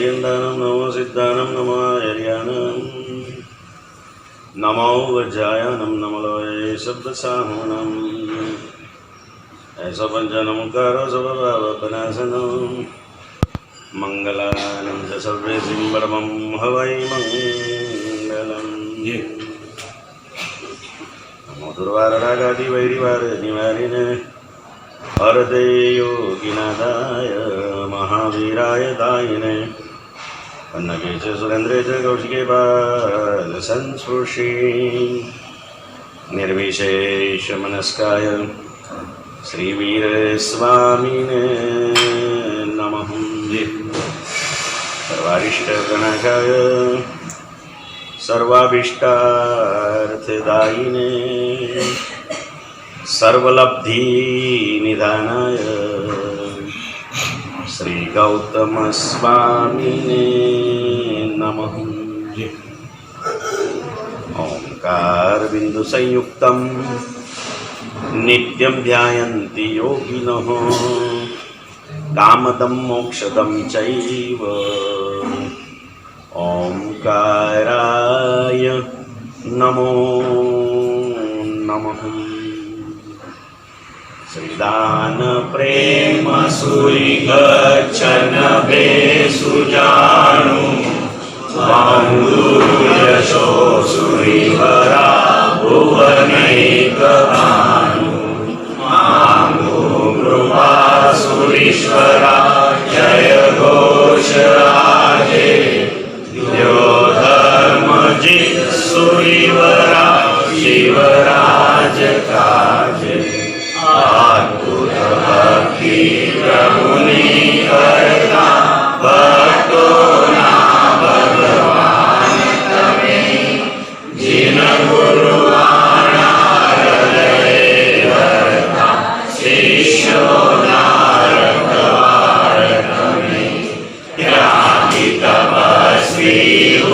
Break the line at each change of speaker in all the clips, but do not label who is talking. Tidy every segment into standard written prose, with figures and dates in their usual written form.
मह्यन्दानं नमो सिद्धानं नमो आर्यानं नमो वज्रायानं नमो लोये शब्दसाहुनं ऐसा पंचनमकारो सर्वभावपनाशनं मंगलानं च सर्वेषां परमं हवै मंगलम् नमो दुर्वाररागादि वैरिवारनिवारिणे हरते योगिनाथाय महावीराय दायिने पन्नगे च सुरेन्द्रे च कौशिके बालसंस्पृशे निर्विशेषमनस्काय श्रीवीरस्वामिने नमः। सर्वारिष्टगणाय सर्वाभीष्टार्थदायिने सर्वलब्धिनिधानाय श्री गौतमस्वामिने नमः। ओंकार बिंदु संयुक्तं नित्यं ध्यायन्ति योगिनः कामदं मोक्षदं चैव ओंकाराय नमो नमः। श्रीदान प्रेम सुरी गच्छन सुजानु यशो सुरीवरा भुवनैकभानु मामो कृपा सुरीश्वरा जय घोष राजे यो धर्मजित सुरीवरा शिवराज काजे अद्भुत भक्ति प्रभुनि करता भक्तो ना भगवान तमे जिन गुरुवाना हृदय भरता शिष्यो नारकवार तमे त्यागी तपस्वी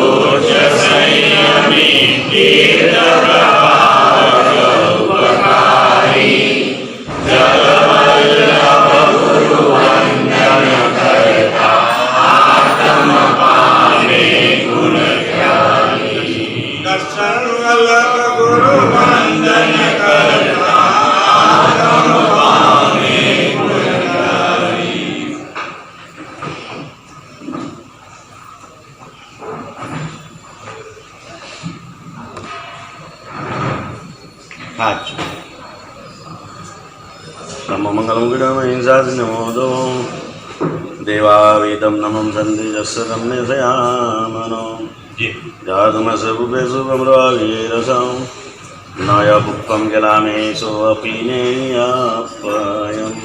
उच्च संयमी तीर्थ प्रभाव उपकारी जगवल्लभ गुरु वंदन करता आत्म पावे गुण ज्ञानी दर्शन वल्लभ गुरु वंदन करता आत्म पावे गुण ज्ञानी। आज नमो मंगलम गुणमहिंसाज नमोदो देवावेदम नमं सन्दिजस्सदं निशयामनो जातमसुभेषु कमरावीरसं नयपुक्तं जलामेषु अपि नेयापयम्।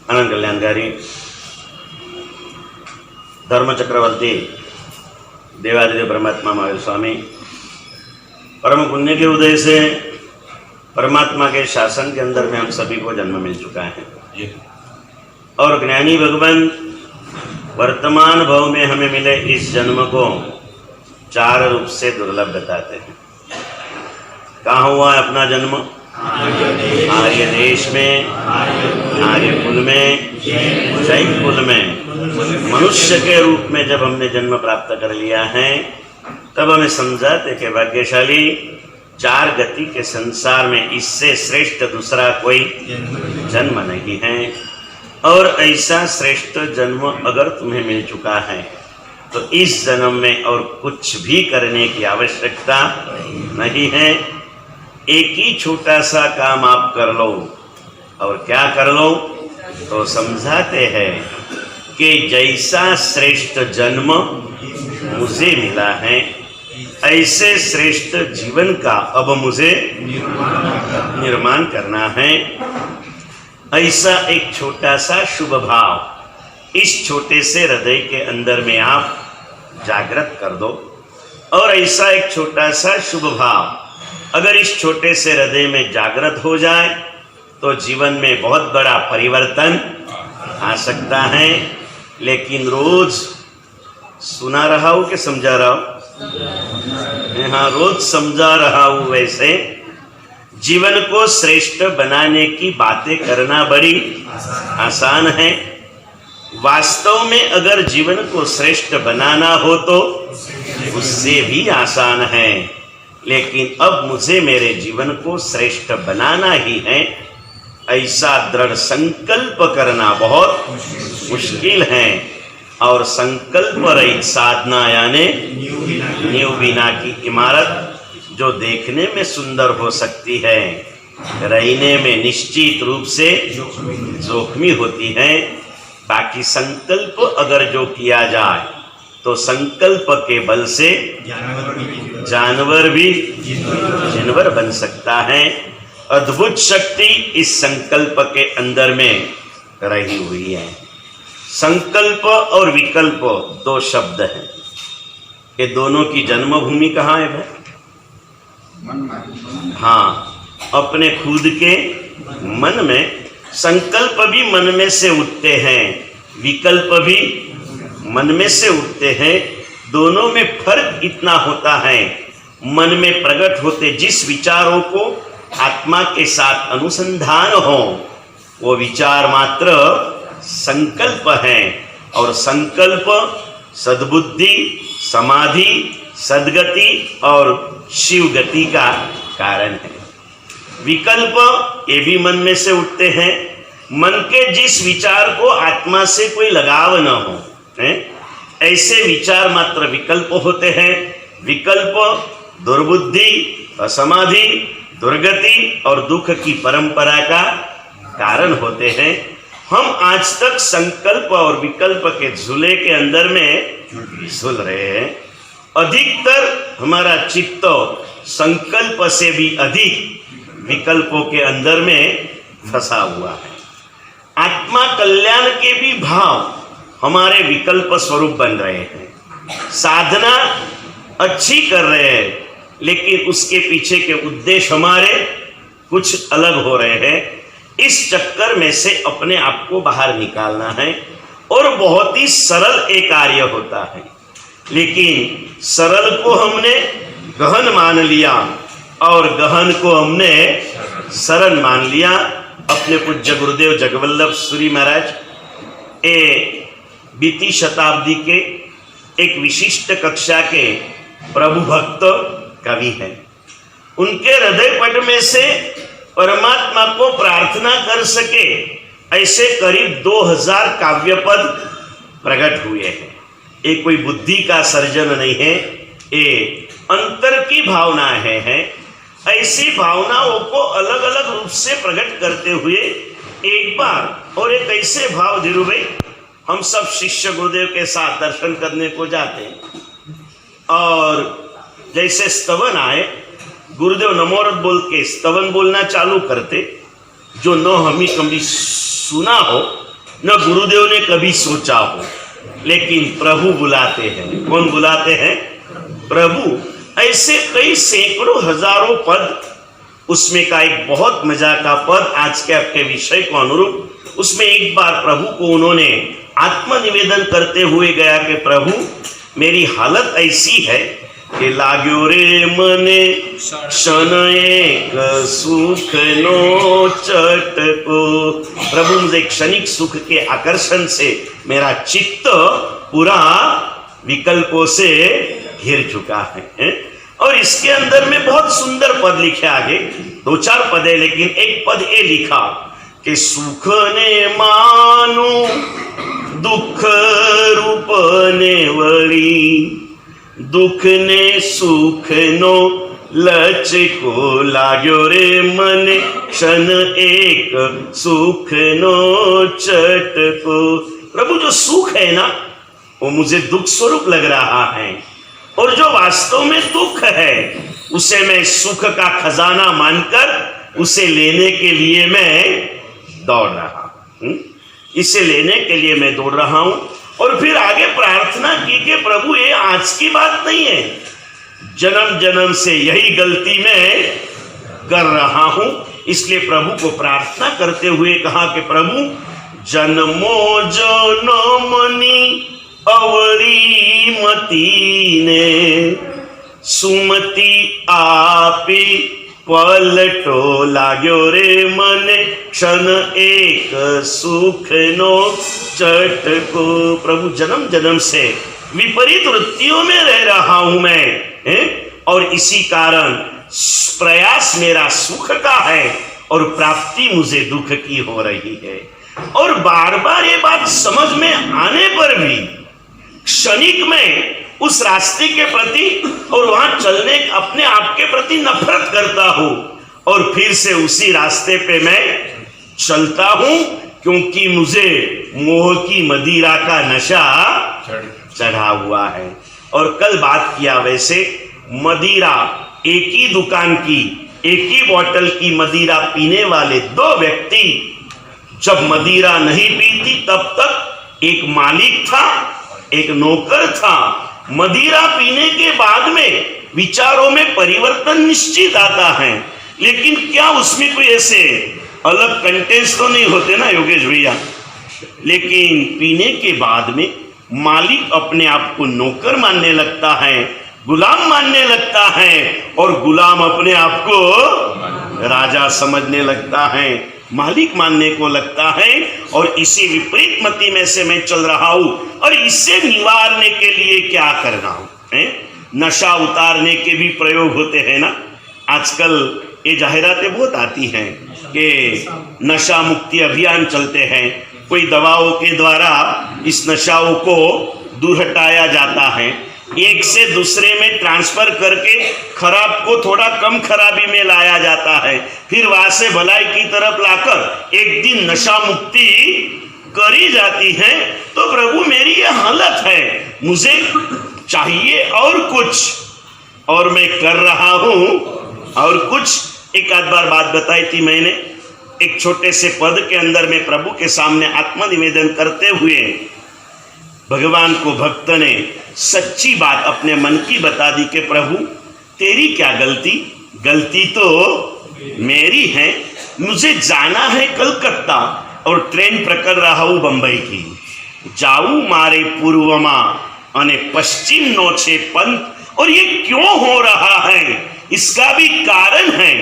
अनंत कल्याणकारी धर्म चक्रवर्ती देवादिदेव परमात्मा महावीर स्वामी परम पुण्य के उदय से परमात्मा के शासन के अंदर में हम सभी को जन्म मिल चुका है और ज्ञानी भगवान वर्तमान भव में हमें मिले इस जन्म को चार रूप से दुर्लभ बताते हैं। कहाँ हुआ है अपना जन्म? आर्य देश में, आर्य कुल में, जैन कुल में मनुष्य के रूप में जब हमने जन्म प्राप्त कर लिया है तब हमें समझाते कि भाग्यशाली चार गति के संसार में इससे श्रेष्ठ दूसरा कोई जन्म नहीं है और ऐसा श्रेष्ठ जन्म अगर तुम्हें मिल चुका है तो इस जन्म में और कुछ भी करने की आवश्यकता नहीं है। एक ही छोटा सा काम आप कर लो और क्या कर लो तो समझाते हैं कि जैसा श्रेष्ठ जन्म मुझे मिला है ऐसे श्रेष्ठ जीवन का अब मुझे निर्माण करना है। ऐसा एक छोटा सा शुभ भाव इस छोटे से हृदय के अंदर में आप जागृत कर दो और ऐसा एक छोटा सा शुभ भाव अगर इस छोटे से हृदय में जागृत हो जाए तो जीवन में बहुत बड़ा परिवर्तन आ सकता है। लेकिन रोज सुना रहा हूँ कि समझा रहा हूँ? हाँ, रोज समझा रहा हूँ। वैसे जीवन को श्रेष्ठ बनाने की बातें करना बड़ी आसान है। वास्तव में अगर जीवन को श्रेष्ठ बनाना हो तो उससे भी आसान है, लेकिन अब मुझे मेरे जीवन को श्रेष्ठ बनाना ही है, ऐसा दृढ़ संकल्प करना बहुत मुश्किल है। और संकल्प रहित साधना यानी नींव बिना की इमारत जो देखने में सुंदर हो सकती है, रहने में निश्चित रूप से जोखमी होती है। बाकी संकल्प अगर जो किया जाए तो संकल्प के बल से जानवर भी जानवर बन सकता है। अद्भुत शक्ति इस संकल्प के अंदर में रही हुई है। संकल्प और विकल्प दो शब्द हैं, ये दोनों की जन्मभूमि कहाँ है भाई? हाँ, अपने खुद के मन में। संकल्प भी मन में से उठते हैं, विकल्प भी मन में से उठते हैं। दोनों में फर्क इतना होता है, मन में प्रकट होते जिस विचारों को आत्मा के साथ अनुसंधान हो वो विचार मात्र संकल्प है। और संकल्प सद्बुद्धि, समाधि, सद्गति और शिव गति का कारण है। विकल्प ये भी मन में से उठते हैं, मन के जिस विचार को आत्मा से कोई लगाव न हो है? ऐसे विचार मात्र विकल्प होते हैं। विकल्प दुर्बुद्धि, असमाधि, दुर्गति और दुख की परंपरा का कारण होते हैं। हम आज तक संकल्प और विकल्प के झूले के अंदर में झूल रहे हैं। अधिकतर हमारा चित्त संकल्प से भी अधिक विकल्पों के अंदर में फंसा हुआ है। आत्मा कल्याण के भी भाव हमारे विकल्प स्वरूप बन रहे हैं। साधना अच्छी कर रहे हैं, लेकिन उसके पीछे के उद्देश्य हमारे कुछ अलग हो रहे हैं। इस चक्कर में से अपने आप को बाहर निकालना है और बहुत ही सरल एक कार्य होता है, लेकिन सरल को हमने गहन मान लिया और गहन को हमने सरल मान लिया। अपने पूज्य गुरुदेव जगवल्लभ सूरी महाराज बीती शताब्दी के एक विशिष्ट कक्षा के प्रभु भक्त कवि हैं। उनके हृदय पट में से परमात्मा को प्रार्थना कर सके ऐसे करीब 2000 काव्य पद प्रकट हुए हैं। ये कोई बुद्धि का सर्जन नहीं है, ये अंतर की भावनाएं हैं। ऐसी भावनाओं को अलग अलग रूप से प्रकट करते हुए एक बार और एक ऐसे भाव धीरू भाई, हम सब शिष्य गुरुदेव के साथ दर्शन करने को जाते हैं और जैसे स्तवन आए, गुरुदेव नमोरत बोल के स्तवन बोलना चालू करते, जो न हमें कभी सुना हो न गुरुदेव ने कभी सोचा हो, लेकिन प्रभु बुलाते हैं। कौन बुलाते हैं? प्रभु। ऐसे कई सैकड़ों हजारों पद, उसमें का एक बहुत मजा का पद आज के आपके विषय को अनुरूप, उसमें एक बार प्रभु को उन्होंने आत्मनिवेदन करते हुए गया कि प्रभु मेरी हालत ऐसी है कि लाग्यो रे मने क्षण एक सुख नो चटको। प्रभु मुझे क्षणिक सुख के आकर्षण से मेरा चित्त पूरा विकल्पों से घिर चुका है। और इसके अंदर में बहुत सुंदर पद लिखे, आगे 2-4 पद है, लेकिन एक पद ये लिखा कि सुख ने मानू दुख रूप ने वरी, दुख ने सुख नो लच को लाग्यो रे मने क्षण एक सुख नो चट को। प्रभु जो सुख है ना वो मुझे दुख स्वरूप लग रहा है, और जो वास्तव में दुख है उसे मैं सुख का खजाना मानकर उसे लेने के लिए मैं दौड़ रहा हूं। इसे लेने के लिए मैं दौड़ रहा हूं। और फिर आगे प्रार्थना की कि प्रभु ये आज की बात नहीं है, जन्म जन्म से यही गलती मैं कर रहा हूं। इसलिए प्रभु को प्रार्थना करते हुए कहा कि प्रभु जन्मो जनमनी अवरी मती ने सुमति आपी पलटो लाग्यो रे मने क्षण एक सुख नो चटको। प्रभु जन्म जन्म से विपरीत वृत्तियों में रह रहा हूं मैं, और इसी कारण प्रयास मेरा सुख का है और प्राप्ति मुझे दुख की हो रही है। और बार बार ये बात समझ में आने पर भी क्षणिक में उस रास्ते के प्रति और वहां चलने अपने आप के प्रति नफरत करता हूं, और फिर से उसी रास्ते पे मैं चलता हूं, क्योंकि मुझे मोह की मदिरा का नशा चढ़ा हुआ है। और कल बात किया, वैसे मदिरा एक ही दुकान की एक ही बोतल की मदिरा पीने वाले दो व्यक्ति जब मदिरा नहीं पीती तब तक एक मालिक था एक नौकर था। मदिरा पीने के बाद में विचारों में परिवर्तन निश्चित आता है, लेकिन क्या उसमें कोई ऐसे अलग कंटेंट्स तो नहीं होते ना योगेश भैया। लेकिन पीने के बाद में मालिक अपने आप को नौकर मानने लगता है, गुलाम मानने लगता है, और गुलाम अपने आप को राजा समझने लगता है, मालिक मानने को लगता है। और इसी विपरीत मति में से मैं चल रहा हूं, और इससे निवारने के लिए क्या करना है? नशा उतारने के भी प्रयोग होते हैं ना। आजकल ये जाहिरातें बहुत आती हैं कि नशा मुक्ति अभियान चलते हैं, कोई दवाओं के द्वारा इस नशाओं को दूर हटाया जाता है, एक से दूसरे में ट्रांसफर करके खराब को थोड़ा कम खराबी में लाया जाता है, फिर वहां से भलाई की तरफ लाकर एक दिन नशा मुक्ति करी जाती है। तो प्रभु मेरी ये हालत है, मुझे चाहिए और कुछ, और मैं कर रहा हूं और कुछ। एक आध बार बात बताई थी मैंने, एक छोटे से पद के अंदर में प्रभु के सामने आत्मनिवेदन करते हुए भगवान को भक्त ने सच्ची बात अपने मन की बता दी कि प्रभु तेरी क्या गलती, गलती तो मेरी है। मुझे जाना है कलकत्ता और ट्रेन पकड़ रहा हूं बंबई की, जाऊं मारे पूर्वमा अने पश्चिम नो छे पंथ। और ये क्यों हो रहा है, इसका भी कारण है।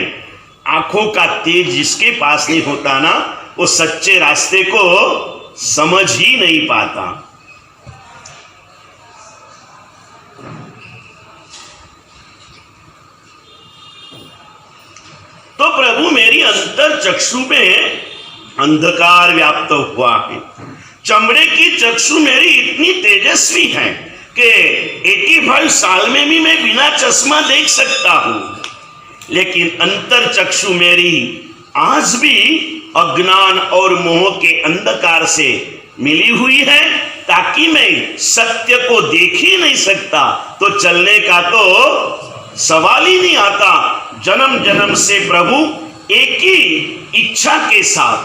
आंखों का तेज जिसके पास नहीं होता ना, वो सच्चे रास्ते को समझ ही नहीं पाता। तो प्रभु मेरी अंतर चक्षु में अंधकार व्याप्त हुआ है। चमड़े की चक्षु मेरी इतनी तेजस्वी है कि 85 साल में भी मैं बिना चश्मा देख सकता हूं, लेकिन अंतर चक्षु मेरी आज भी अज्ञान और मोह के अंधकार से मिली हुई है, ताकि मैं सत्य को देख ही नहीं सकता तो चलने का तो सवाल ही नहीं आता। जन्म जन्म से प्रभु एक ही इच्छा के साथ,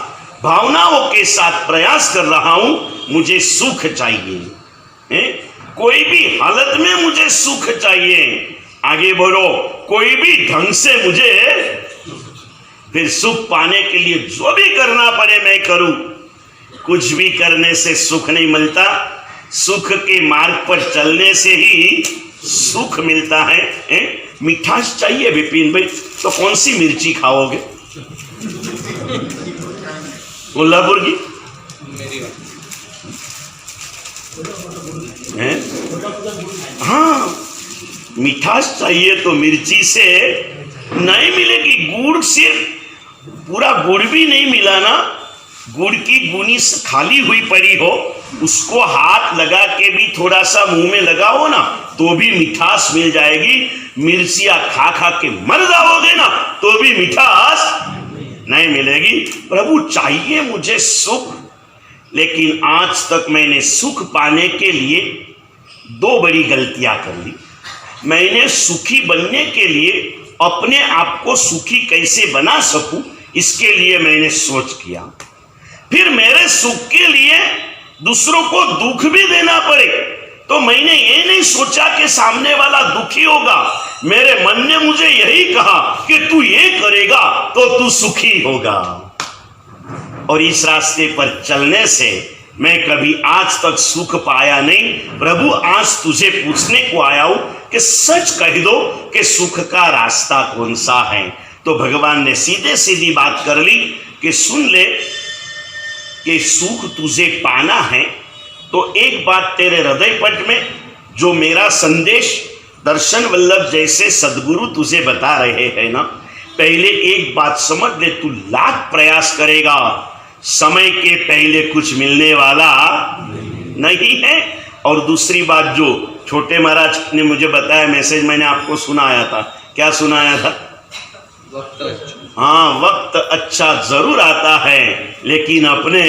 भावनाओं के साथ प्रयास कर रहा हूं, मुझे सुख चाहिए, कोई भी हालत में मुझे सुख चाहिए। आगे बढ़ो, कोई भी ढंग से मुझे फिर सुख पाने के लिए जो भी करना पड़े मैं करूं। कुछ भी करने से सुख नहीं मिलता, सुख के मार्ग पर चलने से ही सुख मिलता है। मिठास चाहिए विपिन भाई, तो कौन सी मिर्ची खाओगे? कोल्हापुर की है? हाँ, मिठास चाहिए तो मिर्ची से नहीं मिलेगी। गुड़ से पूरा गुड़ भी नहीं मिला ना, गुड़ की गुनी खाली हुई पड़ी हो, उसको हाथ लगा के भी थोड़ा सा मुंह में लगाओ ना तो भी मिठास मिल जाएगी। मिर्चियां खा खा के मर जाओगे ना तो भी मिठास नहीं मिलेगी। प्रभु चाहिए मुझे सुख, लेकिन आज तक मैंने सुख पाने के लिए दो बड़ी गलतियां कर ली। मैंने सुखी बनने के लिए अपने आप को सुखी कैसे बना सकूं, इसके लिए मैंने सोच किया। फिर मेरे सुख के लिए दूसरों को दुख भी देना पड़े, तो मैंने ये नहीं सोचा कि सामने वाला दुखी होगा। मेरे मन ने मुझे यही कहा कि तू ये करेगा तो तू सुखी होगा। और इस रास्ते पर चलने से मैं कभी आज तक सुख पाया नहीं। प्रभु आज तुझे पूछने को आया हूं कि सच कह दो कि सुख का रास्ता कौन सा है। तो भगवान ने सीधे सीधी बात कर ली कि सुन ले कि सुख तुझे पाना है तो एक बात तेरे हृदय पट में जो मेरा संदेश दर्शन वल्लभ जैसे सदगुरु तुझे बता रहे हैं ना, पहले एक बात समझ ले, तू लाख प्रयास करेगा, समय के पहले कुछ मिलने वाला नहीं है। और दूसरी बात जो छोटे महाराज ने मुझे बताया, मैसेज मैंने आपको सुनाया था, क्या सुनाया था? हाँ, वक्त अच्छा जरूर आता है लेकिन अपने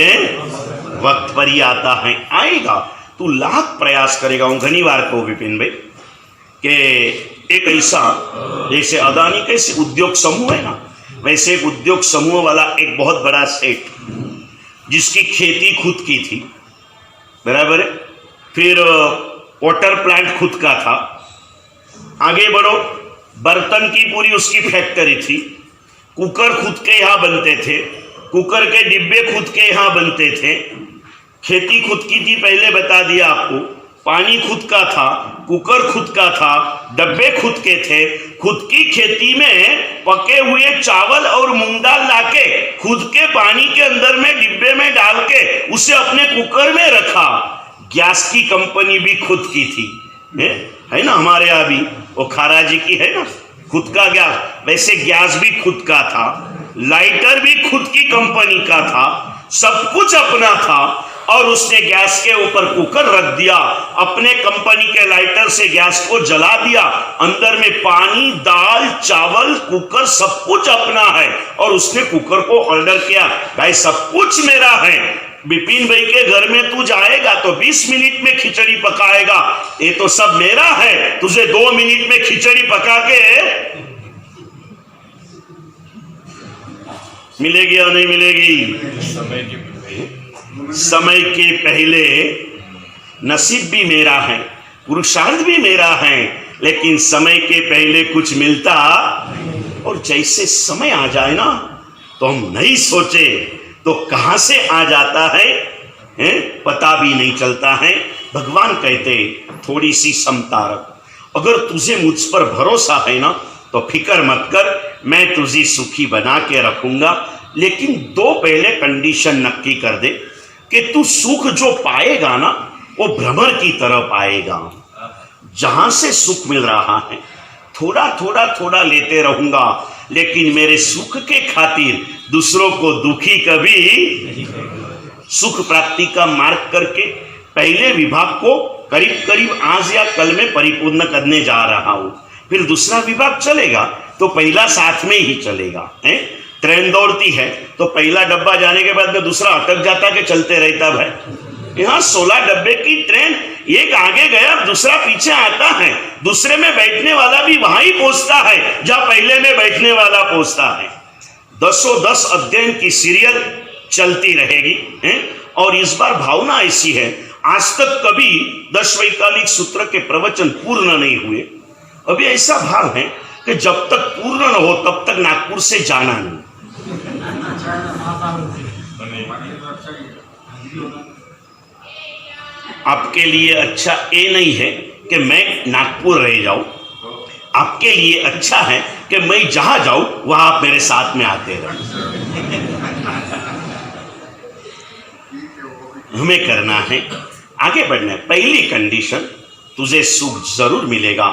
वक्त पर ही आता है। आएगा, तू लाख प्रयास करेगा। हूँ घनी बार कहूँ विपिन भाई कि एक ऐसा जैसे अदानी कैसे उद्योग समूह है ना, वैसे एक उद्योग समूह वाला एक बहुत बड़ा सेठ जिसकी खेती खुद की थी, बराबर है, फिर वाटर प्लांट खुद का था, आगे बढ़ो, बर्तन की पूरी उसकी फैक्ट्री थी, कुकर खुद के यहाँ बनते थे, कुकर के डिब्बे खुद के यहाँ बनते थे, खेती खुद की थी, पहले बता दिया आपको, पानी खुद का था, कुकर खुद का था, डब्बे खुद के थे, खुद की खेती में पके हुए चावल और मूंग दाल लाके खुद के पानी के अंदर में डिब्बे में डाल के उसे अपने कुकर में रखा। गैस की कंपनी भी खुद की थी, है ना, हमारे यहाँ भी वो खारा जी की है ना, खुद का गैस, वैसे गैस भी खुद का था, लाइटर भी खुद की कंपनी का था, सब कुछ अपना था। और उसने गैस के ऊपर कुकर रख दिया, अपने कंपनी के लाइटर से गैस को जला दिया, अंदर में पानी, दाल, चावल, कुकर सब कुछ अपना है। और उसने कुकर को ऑर्डर किया, भाई सब कुछ मेरा है, विपिन भाई के घर में तू जाएगा तो 20 मिनट में खिचड़ी पकाएगा, ये तो सब मेरा है, तुझे 2 मिनट में खिचड़ी पका के मिलेगी या नहीं मिलेगी? समय के पहले नसीब भी मेरा है, पुरुषार्थ भी मेरा है, लेकिन समय के पहले कुछ मिलता। और जैसे समय आ जाए ना तो हम नहीं सोचे तो कहां से आ जाता है, पता भी नहीं चलता है। भगवान कहते थोड़ी सी समता रख, अगर तुझे मुझ पर भरोसा है ना तो फिक्र मत कर, मैं तुझे सुखी बना के रखूंगा। लेकिन 2 पहले कंडीशन नक्की कर दे कि तू सुख जो पाएगा ना वो भ्रमर की तरह पाएगा। जहां से सुख मिल रहा है थोड़ा थोड़ा थोड़ा लेते रहूंगा, लेकिन मेरे सुख के खातिर दूसरों को दुखी कभी। सुख प्राप्ति का मार्ग करके पहले विभाग को करीब करीब आज या कल में परिपूर्ण करने जा रहा हूं, फिर दूसरा विभाग चलेगा तो पहला साथ में ही चलेगा। ट्रेन दौड़ती है तो पहला डब्बा जाने के बाद में दूसरा अटक जाता के चलते रहता भाई। यहाँ 16 डब्बे की ट्रेन, एक आगे गया दूसरा पीछे आता है, दूसरे में बैठने वाला भी वहां ही पहुंचता है जहां पहले में बैठने वाला पहुंचता है। 10 अध्ययन की सीरियल चलती रहेगी। और इस बार भावना ऐसी है, आज तक कभी 10 वैकालिक सूत्र के प्रवचन पूर्ण नहीं हुए। अभी ऐसा भाव है कि जब तक पूर्ण न हो तब तक नागपुर से जाना नहीं। आपके लिए अच्छा ये नहीं है कि मैं नागपुर रह जाऊं, आपके लिए अच्छा है कि मैं जहां जाऊं वहां आप मेरे साथ में आते रहें। हमें करना है, आगे बढ़ना है। पहली कंडीशन, तुझे सुख जरूर मिलेगा।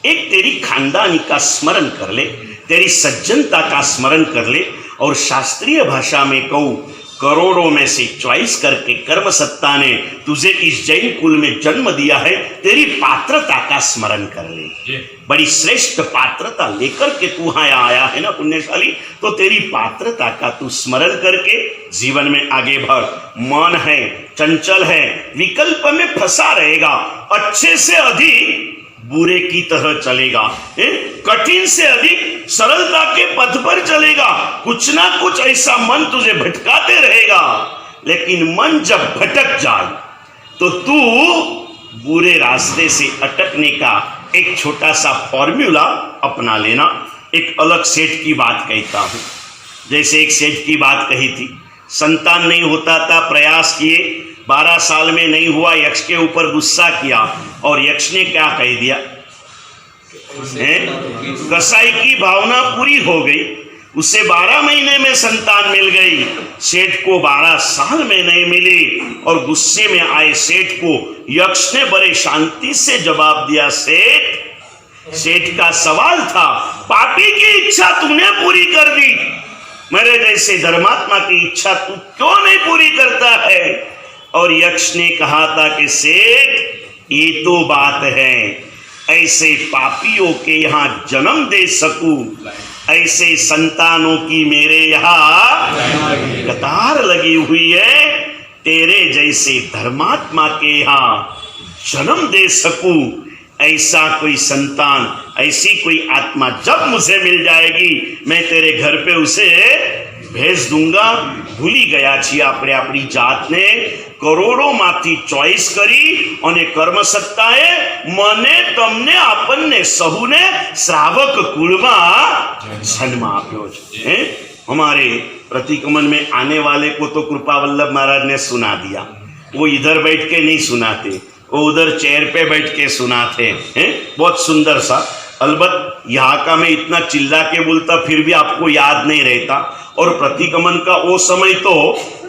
एक तेरी खानदानी का स्मरण कर ले, तेरी सज्जनता का स्मरण कर ले, और शास्त्रीय भाषा में कहूं करोड़ों में से चॉइस करके कर्म सत्ता ने तुझे इस जैन कुल में जन्म दिया है, तेरी पात्रता का स्मरण कर ले। बड़ी श्रेष्ठ पात्रता लेकर के तू यहाँ आया है ना पुण्यशाली, तो तेरी पात्रता का तू स्मरण करके जीवन में आगे बढ़। मन है, चंचल है, विकल्प में फंसा रहेगा, अच्छे से अधिक बुरे की तरह चलेगा, कठिन से अधिक सरलता के पथ पर चलेगा। कुछ ना कुछ ऐसा मन तुझे भटकाते रहेगा, लेकिन मन जब भटक जाए तो तू बुरे रास्ते से अटकने का एक छोटा सा फॉर्मूला अपना लेना। एक अलग सेठ की बात कहता हूं। जैसे एक सेठ की बात कही थी, संतान नहीं होता था, प्रयास किए, 12 साल में नहीं हुआ, यक्ष के ऊपर गुस्सा किया और यक्ष ने क्या कह दिया, कसाई की भावना पूरी हो गई, उसे 12 महीने में संतान मिल गई, सेठ को 12 साल में नहीं मिली। और गुस्से में आए सेठ को यक्ष ने बड़े शांति से जवाब दिया, सेठ का सवाल था, पापी की इच्छा तूने पूरी कर दी, मेरे जैसे धर्मात्मा की इच्छा तू क्यों नहीं पूरी करता है? और यक्ष ने कहा था कि सेठ ये तो बात है, ऐसे पापियों के यहाँ जन्म दे सकूं, ऐसे संतानों की मेरे यहाँ कतार लगी हुई है, तेरे जैसे धर्मात्मा के यहाँ जन्म दे सकूं, ऐसा कोई संतान, ऐसी कोई आत्मा जब मुझे मिल जाएगी मैं तेरे घर पे उसे भेज दूंगा। भूली गया छी આપણે આપણી જાતને કરોડોમાંથી ચોઈસ કરી અને કર્મ સત્તાએ મને તમને આપણને સહુને શ્રાવક કુળમાં જન્મ આપ્યો છે। हमारे प्रतिक्रमण में आने वाले को तो कृपा वल्लभ महाराज ने सुना दिया, वो इधर बैठ के नहीं सुनाते, वो उधर चेयर पे बैठ के सुनाते हैं। बहुत सुंदर सा। अलबत् यहाँ का मैं इतना चिल्ला के बोलता फिर भी आपको याद नहीं रहता, और प्रतिक्रमण का वो समय तो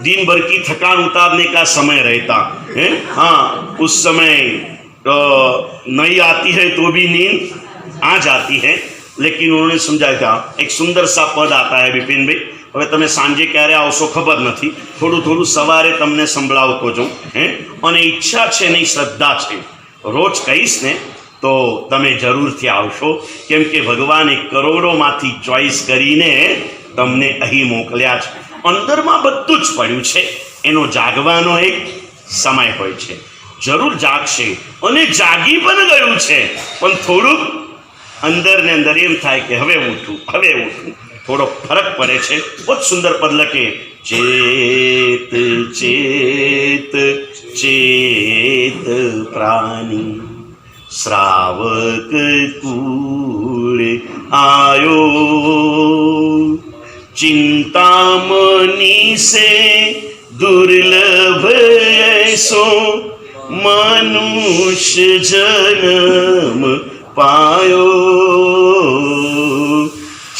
दिन भर की थकान उतारने का समय रहता है। हाँ, उस समय नहीं आती है तो भी नींद आ जाती है, लेकिन उन्होंने समझाया था। एक सुंदर सा पद आता है विपिन भाई, હવે તમે સાંજે ક્યારે આવશો ખબર નથી, થોડું સવારે તમને સંભળાવતો જાઉં અને ઈચ્છા છે નહીં શ્રદ્ધા છે, રોજ કહીશ ને તો તમે જરૂરથી આવશો, કેમ કે ભગવાને કરોડોમાંથી ચોઈસ કરીને તમને અહીં મોકલ્યા છે। અંદરમાં બધું જ પડ્યું છે, એનો જાગવાનો એક સમય હોય છે, જરૂર જાગશે અને જાગી પણ ગયું છે, પણ થોડુંક અંદર ને અંદર એમ થાય કે હવે ઉઠું, थोड़ो फर्क पड़े छे। बहुत सुंदर पद लखे, चेत चेत चेत प्राणी श्रावक कूल आयो, चिंतामणि से दुर्लभ ऐसो मनुष्य जन्म पायो,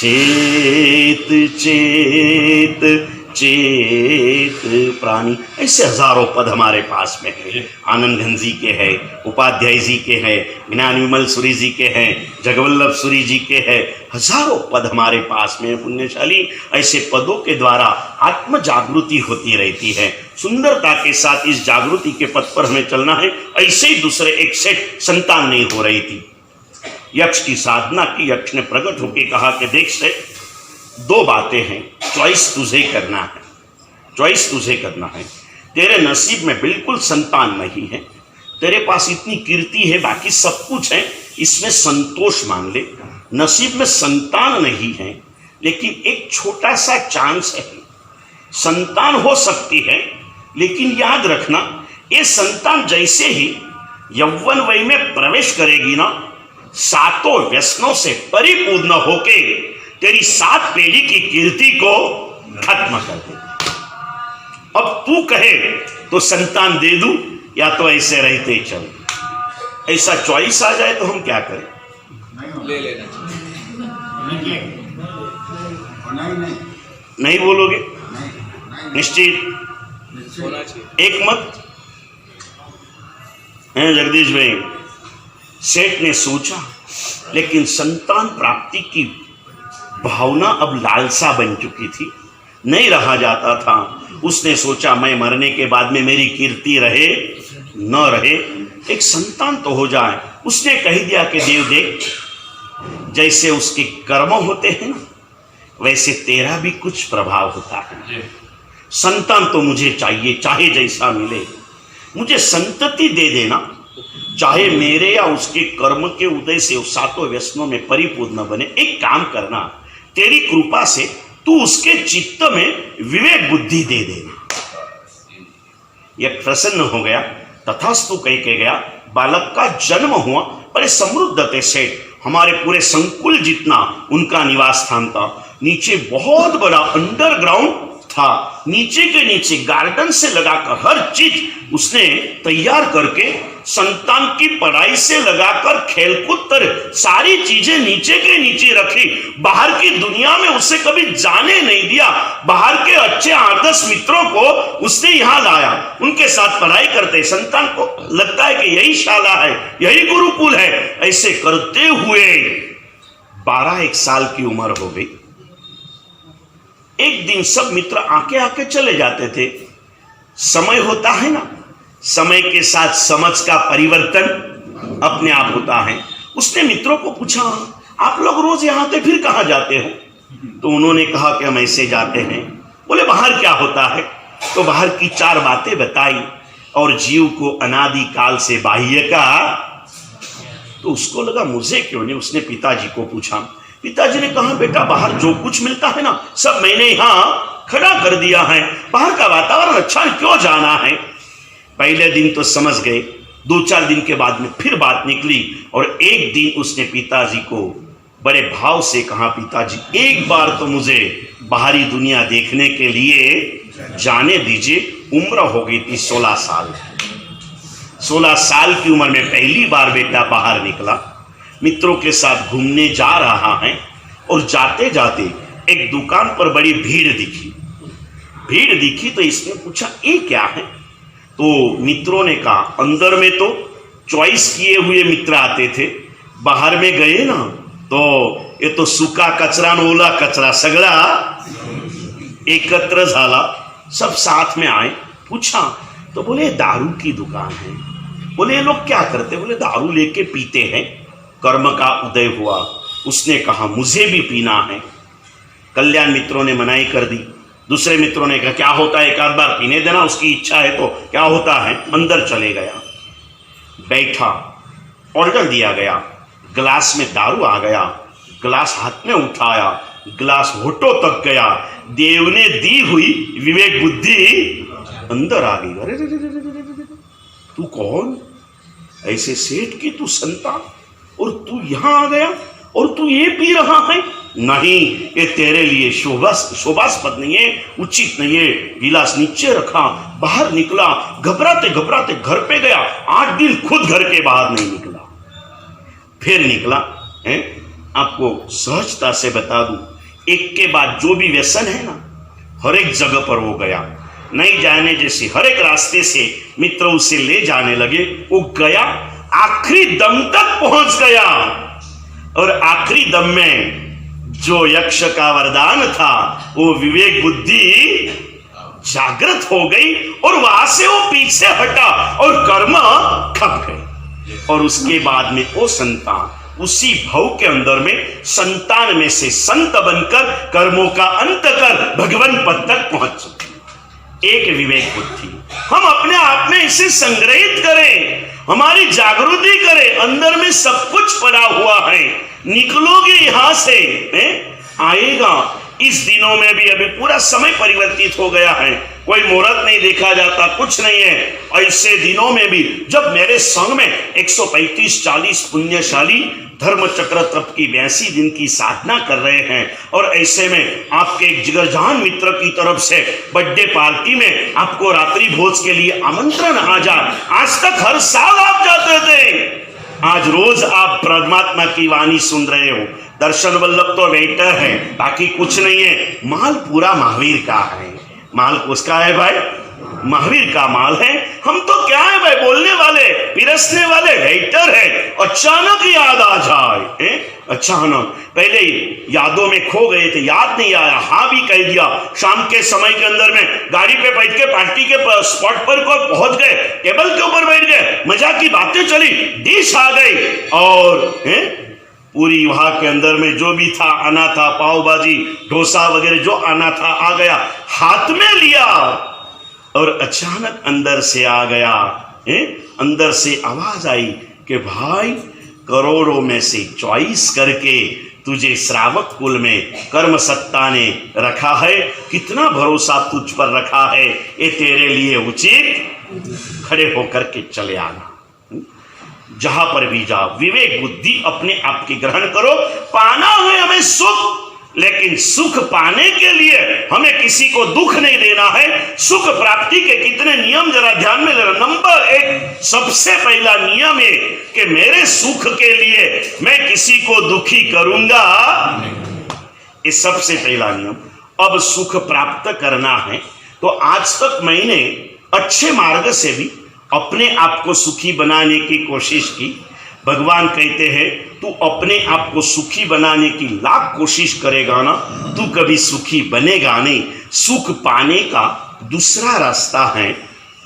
चेत चेत चेत प्राणी। ऐसे हजारों पद हमारे पास में है। आनंद घन जी के हैं, उपाध्याय जी के हैं, ज्ञान विमल सूरी जी के हैं, जगवल्लभ सूरी जी के हैं, हजारों पद हमारे पास में पुण्यशाली। ऐसे पदों के द्वारा आत्म जागृति होती रहती है। सुंदरता के साथ इस जागृति के पथ पर हमें चलना है। ऐसे ही दूसरे एक सेठ संतान नहीं हो रही थी, यक्ष की साधना की। यक्ष ने प्रकट होकर कहा कि देख से दो बातें हैं, चॉइस तुझे करना है, चॉइस तुझे करना है। तेरे नसीब में बिल्कुल संतान नहीं है, तेरे पास इतनी कीर्ति है, बाकी सब कुछ है, इसमें संतोष मान ले। नसीब में संतान नहीं है, लेकिन एक छोटा सा चांस है, संतान हो सकती है, लेकिन याद रखना ये संतान जैसे ही यौवन वय में प्रवेश करेगी ना, सातों व्यसनों से परिपूर्ण होके तेरी 7 पीढ़ी की कीर्ति को खत्म कर दे। अब तू कहे तो संतान दे दूं या तो ऐसे रहते ही चल, ऐसा चॉइस आ जाए तो हम क्या करें? ले लेना चाहिए। नहीं बोलोगे? निश्चित होना चाहिए, एक मत है। जगदीश भाई, सेठ ने सोचा, लेकिन संतान प्राप्ति की भावना अब लालसा बन चुकी थी, नहीं रहा जाता था। उसने सोचा मैं मरने के बाद में मेरी कीर्ति रहे न रहे, एक संतान तो हो जाए। उसने कह दिया कि देव देख, जैसे उसके कर्म होते हैं ना, वैसे तेरा भी कुछ प्रभाव होता है। संतान तो मुझे चाहिए, चाहे जैसा मिले, मुझे संतति दे देना, चाहे मेरे या उसके कर्म के उदय से उस 7 व्यसनों में परिपूर्ण बने। एक काम करना, तेरी कृपा से तू उसके चित्त में विवेक बुद्धि दे देना। यह प्रसन्न हो गया, तथास्तु कह के गया। बालक का जन्म हुआ, बड़े समृद्ध थे सेठ, हमारे पूरे संकुल जितना उनका निवास स्थान था। नीचे बहुत बड़ा अंडरग्राउंड था, नीचे के नीचे गार्डन से लगाकर हर चीज उसने तैयार करके संतान की पढ़ाई से लगाकर खेलकूद तक सारी चीजें नीचे के नीचे रखी, बाहर की दुनिया में उसे कभी जाने नहीं दिया। बाहर के अच्छे 8-10 मित्रों को उसने यहां लाया, उनके साथ पढ़ाई करते, संतान को लगता है कि यही शाला है, यही गुरुकुल है। ऐसे करते हुए 12-1 साल की उम्र हो गई। एक दिन सब मित्र आके आके चले जाते थे। समय होता है ना, समय के साथ समझ का परिवर्तन अपने आप होता है। उसने मित्रों को पूछा, आप लोग रोज यहां आते फिर कहां जाते हो? तो उन्होंने कहा कि हम ऐसे जाते हैं। बोले बाहर क्या होता है? तो बाहर की 4 बातें बताई और जीव को अनादि काल से बाह्य का। तो उसको लगा मुझे क्यों नहीं, उसने पिताजी को पूछा। पिताजी ने कहा बेटा बाहर जो कुछ मिलता है ना सब मैंने यहां खड़ा कर दिया है, बाहर का वातावरण अच्छा है, क्यों जाना है? पहले दिन तो समझ गए, 2-4 दिन के बाद में फिर बात निकली और एक दिन उसने पिताजी को बड़े भाव से कहा, पिताजी एक बार तो मुझे बाहरी दुनिया देखने के लिए जाने दीजिए। उम्र हो गई थी 16 साल। 16 साल की उम्र में पहली बार बेटा बाहर निकला, मित्रों के साथ घूमने जा रहा है और जाते जाते एक दुकान पर बड़ी भीड़ दिखी तो इसने पूछा ये क्या है? तो मित्रों ने कहा अंदर में तो चॉइस किए हुए मित्र आते थे, बाहर में गए ना तो ये तो सूखा कचरा न ओला कचरा सगळा एकत्र झाला, सब साथ में आए। पूछा तो बोले दारू की दुकान है। बोले ये लोग क्या करते? बोले दारू लेके पीते हैं। कर्म का उदय हुआ, उसने कहा मुझे भी पीना है। कल्याण मित्रों ने मनाही कर दी। दूसरे मित्रों ने कहा क्या होता है, एक आध बार पीने देना, उसकी इच्छा है तो क्या होता है। अंदर चले गया, बैठा, ऑर्डर दिया गया, गिलास में दारू आ गया, गिलास हाथ में उठाया, गिलास होठों तक गया, देव ने दी हुई विवेक बुद्धि अंदर आ गई। अरे तू कौन? ऐसे सेठ की तू संतान और तू यहां आ गया और तू ये पी रहा है? नहीं, ये तेरे लिए शोभास्पद नहीं है, उचित नहीं है। गिलास नीचे रखा, बाहर निकला, घबराते घबराते घर पे गया। 8 दिन खुद घर के बाहर नहीं निकला, फिर निकला है। आपको सहजता से बता दूं, एक के बाद जो भी व्यसन है ना हर एक जगह पर वो गया। नहीं जाने जैसे हर एक रास्ते से मित्र उसे ले जाने लगे, वो गया, आखिरी दम तक पहुंच गया। और आखिरी दम में जो यक्ष का वरदान था वो विवेक बुद्धि जागृत हो गई और वहां से वो पीछे हटा और कर्म खप गए। और उसके बाद में वो संतान उसी भव के अंदर में संतान में से संत बनकर कर्मों का अंत कर भगवान पद तक पहुंच चुके। एक विवेक बुद्धि हम अपने आप में इसे संग्रहित करें, हमारी जागृति करें। अंदर में सब कुछ पड़ा हुआ है, निकलोगे यहां से आएगा। इस दिनों में भी अभी पूरा समय परिवर्तित हो गया है, कोई मुहूर्त नहीं देखा जाता, कुछ नहीं है। ऐसे दिनों में भी जब मेरे संग में 135-40 पुण्यशाली धर्म चक्र तप की 82 दिन की साधना कर रहे हैं और ऐसे में आपके एक जिगरजान मित्र की तरफ से बर्थडे पार्टी में आपको रात्रि भोज के लिए आमंत्रण आ जाए। आज तक हर साल आप जाते थे, आज रोज आप परमात्मा की वाणी सुन रहे हो। दर्शन वल्लभ तो वेटर है, बाकी कुछ नहीं है। माल पूरा महावीर का है। माल किसका है भाई? महावीर का माल है। हम तो क्या है भाई, बोलने वाले, पिरसने वाले वेटर है। अचानक याद आ जाए, अचानक पहले यादों में खो गए थे, याद नहीं आया, हाँ भी कह दिया। शाम के समय के अंदर में गाड़ी पे बैठ के पार्टी के स्पॉट पर को पहुंच गए, टेबल के ऊपर बैठ गए, मजा की बातें चली, डिश आ गई और पूरी वहां के अंदर में जो भी था आना था, पाव भाजी डोसा वगैरह जो आना था आ गया, हाथ में लिया और अचानक अंदर से आ गया, अंदर से आवाज आई कि भाई करोड़ों में से चॉइस करके तुझे श्रावक कुल में कर्म सत्ता ने रखा है, कितना भरोसा तुझ पर रखा है, ये तेरे लिए उचित, खड़े होकर के चले आना। जहां पर भी जाओ विवेक बुद्धि अपने आप की ग्रहण करो। पाना है हमें सुख, लेकिन सुख पाने के लिए हमें किसी को दुख नहीं देना है। सुख प्राप्ति के कितने नियम जरा ध्यान में लेना। नंबर 1 सबसे पहला नियम है कि मेरे सुख के लिए मैं किसी को दुखी करूंगा, ये सबसे पहला नियम। अब सुख प्राप्त करना है तो आज तक मैंने अच्छे मार्ग से भी अपने आप को सुखी बनाने की कोशिश की। भगवान कहते हैं तू अपने आप को सुखी बनाने की लाख कोशिश करेगा ना, तू कभी सुखी बनेगा नहीं। सुख पाने का दूसरा रास्ता है,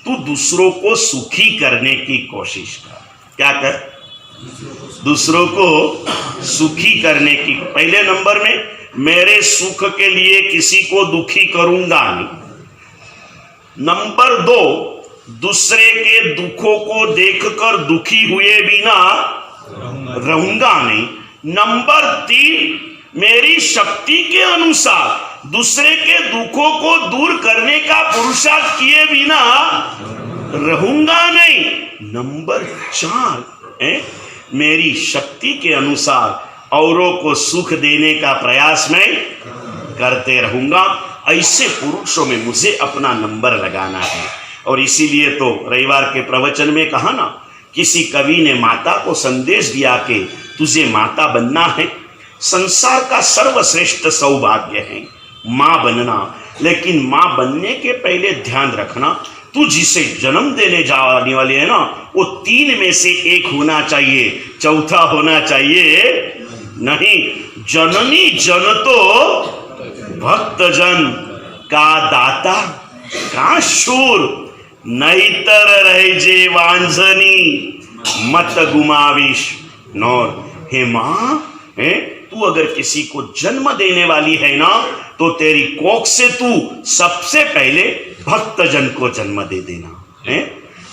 तू दूसरों को सुखी करने की कोशिश कर। क्या कर? दूसरों को सुखी करने की। पहले नंबर में मेरे सुख के लिए किसी को दुखी करूंगा नहीं। नंबर 2 दूसरे के दुखों को देखकर दुखी हुए बिना रहूंगा नहीं। नंबर 3 मेरी शक्ति के अनुसार दूसरे के दुखों को दूर करने का पुरुषार्थ किए बिना रहूंगा नहीं। नंबर 4 मेरी शक्ति के अनुसार औरों को सुख देने का प्रयास मैं करते रहूंगा। ऐसे पुरुषों में मुझे अपना नंबर लगाना है। और इसीलिए तो रविवार के प्रवचन में कहा ना, किसी कवि ने माता को संदेश दिया कि तुझे माता बनना है, संसार का सर्वश्रेष्ठ सौभाग्य है माँ बनना। लेकिन माँ बनने के पहले ध्यान रखना, तू जिसे जन्म देने जाने वाली है ना, वो 3 में से 1 होना चाहिए, चौथा होना चाहिए नहीं। जननी जन तो भक्तजन का दाता का शूर, नहीतर रहे जे वांझनी मत गुमाविश नौर। हे माँ, तू अगर किसी को जन्म देने वाली है ना, तो तेरी कोख से तू सबसे पहले भक्तजन को जन्म दे देना।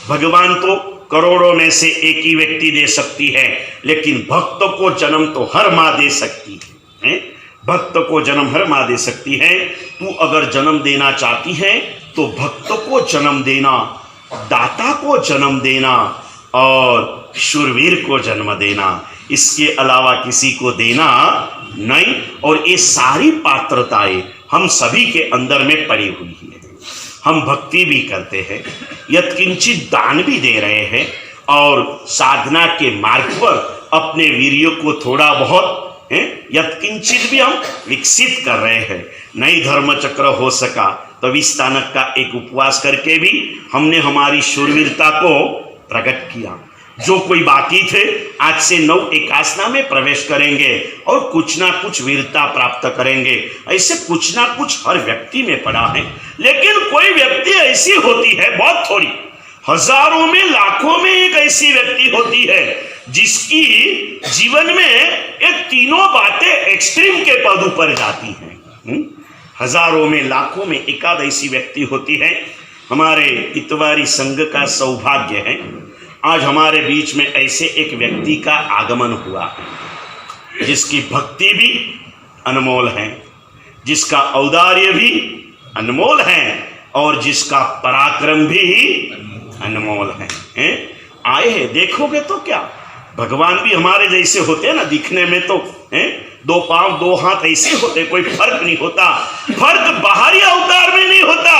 भगवान तो करोड़ों में से एक ही व्यक्ति दे सकती है, लेकिन भक्त को जन्म तो हर माँ दे सकती है। भक्त को जन्म हर माँ दे सकती है। तू अगर जन्म देना चाहती है तो भक्त को जन्म देना, दाता को जन्म देना और शूरवीर को जन्म देना, इसके अलावा किसी को देना नहीं। और ये सारी पात्रताएं हम सभी के अंदर में पड़ी हुई है। हम भक्ति भी करते हैं, यत्किंचित दान भी दे रहे हैं, और साधना के मार्ग पर अपने वीर्य को थोड़ा बहुत यत्किंचित भी हम विकसित कर रहे हैं। नहीं धर्म चक्र हो सका तो 20 तानक का एक उपवास करके भी हमने हमारी शूरवीरता को प्रकट किया। जो कोई बाकी थे आज से 9 एकासना में प्रवेश करेंगे और कुछ ना कुछ वीरता प्राप्त करेंगे। ऐसे कुछ ना कुछ हर व्यक्ति में पड़ा है, लेकिन कोई व्यक्ति ऐसी होती है, बहुत थोड़ी, हजारों में लाखों में एक ऐसी व्यक्ति होती है जिसकी जीवन में ये तीनों बातें एक्सट्रीम के पद पर जाती हैं। हजारों में लाखों में एकाध ऐसी व्यक्ति होती है। हमारे इतवारी संघ का सौभाग्य है, आज हमारे बीच में ऐसे एक व्यक्ति का आगमन हुआ है जिसकी भक्ति भी अनमोल है, जिसका औदार्य भी अनमोल है और जिसका पराक्रम भी अनमोल है। आए हैं, देखोगे तो क्या भगवान भी हमारे जैसे होते हैं ना दिखने में, तो 2 पांव 2 हाथ ऐसे होते, कोई फर्क नहीं होता। फर्क बाहरी अवतार में नहीं होता,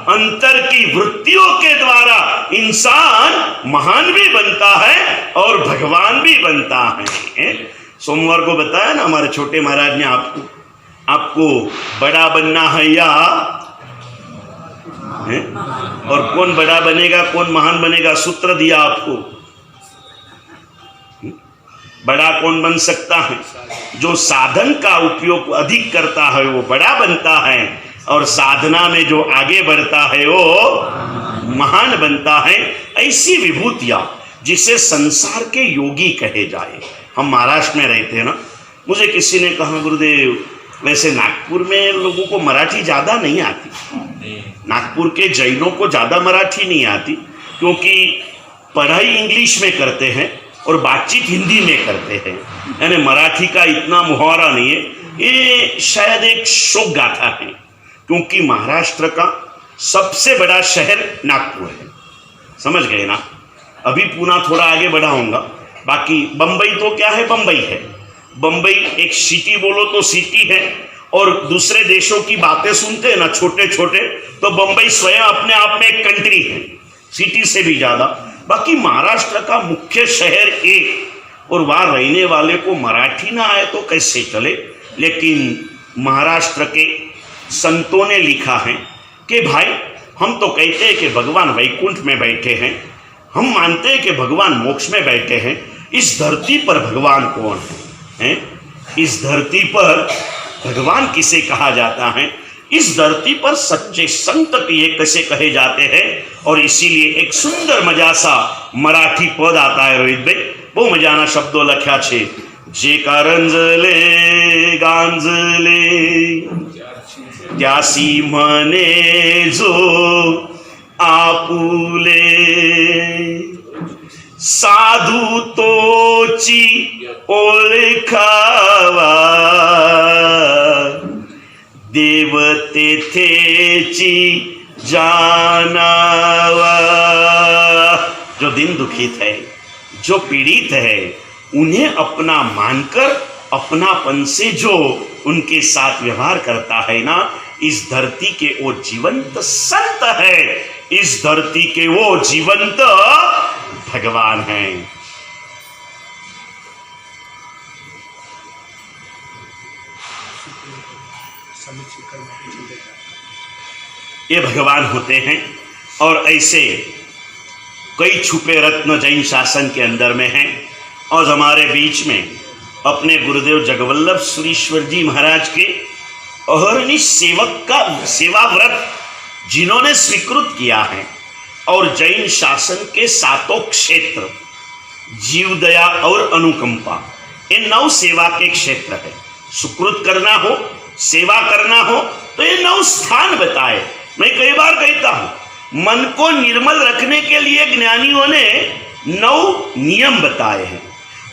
अंतर की वृत्तियों के द्वारा इंसान महान भी बनता है और भगवान भी बनता है। सोमवार को बताया ना हमारे छोटे महाराज ने आपको बड़ा बनना है या और कौन बड़ा बनेगा कौन महान बनेगा, सूत्र दिया आपको। बड़ा कौन बन सकता है? जो साधन का उपयोग अधिक करता है वो बड़ा बनता है, और साधना में जो आगे बढ़ता है वो महान बनता है। ऐसी विभूतियां जिसे संसार के योगी कहे जाए। हम महाराष्ट्र में रहते हैं ना, मुझे किसी ने कहा गुरुदेव वैसे नागपुर में लोगों को मराठी ज़्यादा नहीं आती, नागपुर के जैनों को ज़्यादा मराठी नहीं आती, क्योंकि पढ़ाई इंग्लिश में करते हैं और बातचीत हिंदी में करते हैं, यानी मराठी का इतना मुहावरा नहीं है। ये शायद एक शोक गाथा है, क्योंकि महाराष्ट्र का सबसे बड़ा शहर नागपुर है, समझ गए ना। अभी पुणे थोड़ा आगे बढ़ाऊंगा, बाकी बम्बई तो क्या है, बम्बई है। बम्बई एक सिटी बोलो तो सिटी है, और दूसरे देशों की बातें सुनते हैं ना छोटे छोटे, तो बंबई स्वयं अपने आप में एक कंट्री है, सिटी से भी ज्यादा। बाकी महाराष्ट्र का मुख्य शहर एक, और वहां रहने वाले को मराठी ना आए तो कैसे चले। लेकिन महाराष्ट्र के संतों ने लिखा है कि भाई हम तो कहते हैं कि भगवान वैकुंठ में बैठे हैं, हम मानते हैं कि भगवान मोक्ष में बैठे हैं, इस धरती पर भगवान कौन है? इस धरती पर भगवान किसे कहा जाता है? इस धरती पर सच्चे संत ये कैसे कहे जाते हैं? और इसीलिए एक सुंदर मजा सा मराठी पद आता है रोहित भाई, बहू मजाना शब्दों लख्या छे। जे कारंजले गांजले त्यासी म्हणे जो आपुले, साधू तोची ओळखावा देव तेथेची जानावा। जो दिन दुखित है, जो पीड़ित है, उन्हें अपना मानकर अपनापन से जो उनके साथ व्यवहार करता है ना, इस धरती के वो जीवंत संत है, इस धरती के वो जीवंत भगवान हैं। ये भगवान होते हैं। और ऐसे कई छुपे रत्न जैन शासन के अंदर में हैं। और हमारे बीच में अपने गुरुदेव जगवल्लभ सुरीश्वर जी महाराज के अहरनिश सेवक का सेवा व्रत जिन्होंने स्वीकृत किया है, और जैन शासन के सातों क्षेत्र जीवदया और अनुकंपा, ये 9 सेवा के क्षेत्र है। सुकृत करना हो, सेवा करना हो, तो ये 9 स्थान बताए। मैं कई बार कहता हूं, मन को निर्मल रखने के लिए ज्ञानियों ने 9 नियम बताए हैं,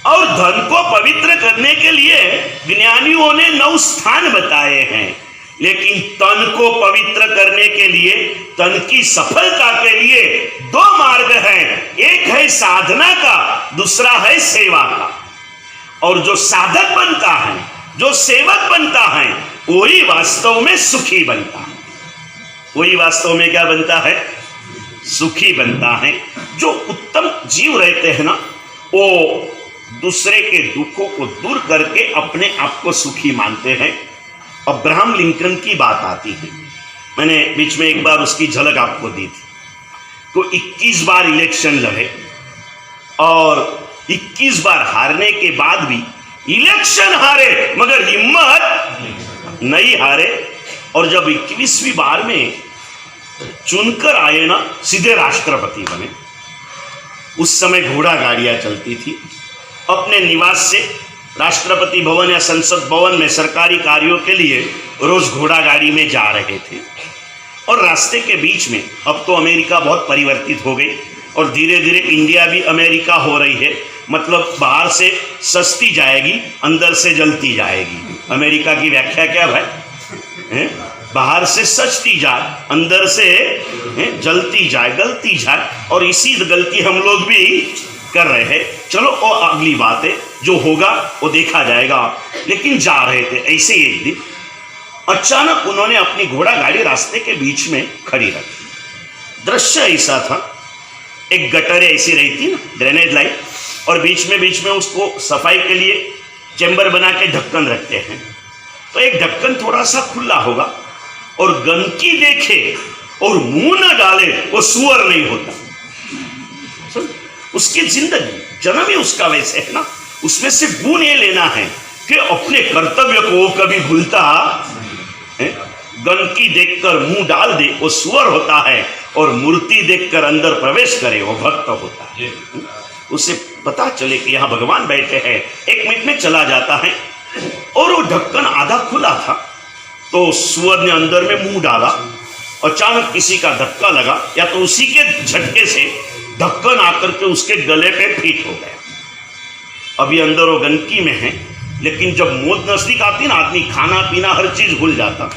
और धन को पवित्र करने के लिए ज्ञानियों ने 9 स्थान बताए हैं। लेकिन तन को पवित्र करने के लिए, तन की सफलता के लिए 2 मार्ग हैं। एक है साधना का, दूसरा है सेवा का। और जो साधक बनता है, जो सेवक बनता है, वही वास्तव में सुखी बनता है। वही वास्तव में क्या बनता है? सुखी बनता है। जो उत्तम जीव रहते हैं ना, वो दूसरे के दुखों को दूर करके अपने आप को सुखी मानते हैं। अब्राहम लिंकन की बात आती है, मैंने बीच में एक बार उसकी झलक आपको दी थी। तो 21 बार इलेक्शन लड़े, और 21 बार हारने के बाद भी इलेक्शन हारे मगर हिम्मत नहीं हारे। और जब 21वीं बार में चुनकर आए ना, सीधे राष्ट्रपति बने। उस समय घोड़ा गाड़ियां चलती थी। अपने निवास से राष्ट्रपति भवन या संसद भवन में सरकारी कार्यों के लिए रोज घोड़ा गाड़ी में जा रहे थे। और रास्ते के बीच में, अब तो अमेरिका बहुत परिवर्तित हो गई और धीरे धीरे इंडिया भी अमेरिका हो रही है। मतलब बाहर से सस्ती जाएगी, अंदर से जलती जाएगी। अमेरिका की व्याख्या क्या भाई? बाहर से सचती जाए, अंदर से जलती जाए, गलती जाए। और इसी गलती हम लोग भी कर रहे हैं। चलो वो अगली बात है, जो होगा वो देखा जाएगा। लेकिन जा रहे थे ऐसे ही, एक दिन अचानक उन्होंने अपनी घोड़ा गाड़ी रास्ते के बीच में खड़ी रखी। दृश्य ऐसा था, एक गटर ऐसी रहती ना, ड्रेनेज लाइन, और बीच में उसको सफाई के लिए चैम्बर बना के ढक्कन रखते हैं। तो एक ढक्कन थोड़ा सा खुला होगा, और गंदगी देखे और मुंह न डाले वो सुअर नहीं होता। उसकी जिंदगी, जन्म ही उसका वैसे है ना। उसमें से गुण ये लेना है कि अपने कर्तव्य को वो कभी भूलता है। गंदगी देखकर मुंह डाल दे वो सुअर होता है, और मूर्ति देखकर अंदर प्रवेश करे वो भक्त होता है। उसे पता चले कि यहाँ भगवान बैठे हैं, 1 मिनट में चला जाता है। और वो ढक्कन आधा खुला था, तो सुअर ने अंदर में मुंह डाला। अचानक किसी का धक्का लगा, या तो उसी के झटके से ढक्कन आकर के उसके गले पे फिट हो गया। अभी अंदर वो गंदगी में है, लेकिन जब मौत नजदीक आती ना, आदमी खाना पीना हर चीज भूल जाता।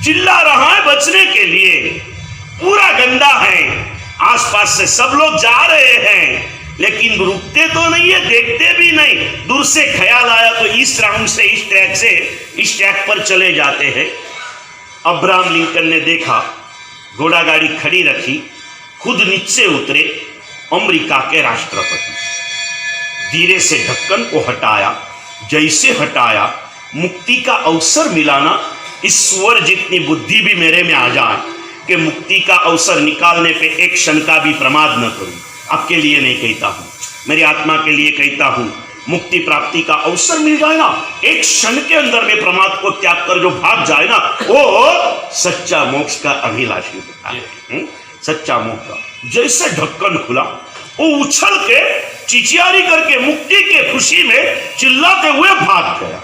चिल्ला रहा है बचने के लिए, पूरा गंदा है, आसपास से सब लोग जा रहे हैं, लेकिन रुकते तो नहीं है, देखते भी नहीं। दूर से ख्याल आया तो इस राउंड से इस ट्रैक पर चले जाते हैं। अब्राहम लिंकन ने देखा, घोड़ा गाड़ी खड़ी रखी, खुद नीचे उतरे अमेरिका के राष्ट्रपति। धीरे से ढक्कन को हटाया, जैसे हटाया मुक्ति का अवसर मिलाना। ईश्वर जितनी बुद्धि भी मेरे में आ जाए कि मुक्ति का अवसर निकालने पे एक क्षण का भी प्रमाद न करूं। आपके लिए नहीं कहता हूं, मेरी आत्मा के लिए कहता हूं। मुक्ति प्राप्ति का अवसर मिल जाए ना, एक क्षण के अंदर में प्रमाद को त्याग कर जो भाग जाए ना, वो सच्चा मोक्ष का अभिलाषी होता है। सच्चा मोक्ष का। जैसे ढक्कन खुला, वो उछल के चिचियारी करके मुक्ति के खुशी में चिल्लाते हुए भाग गया।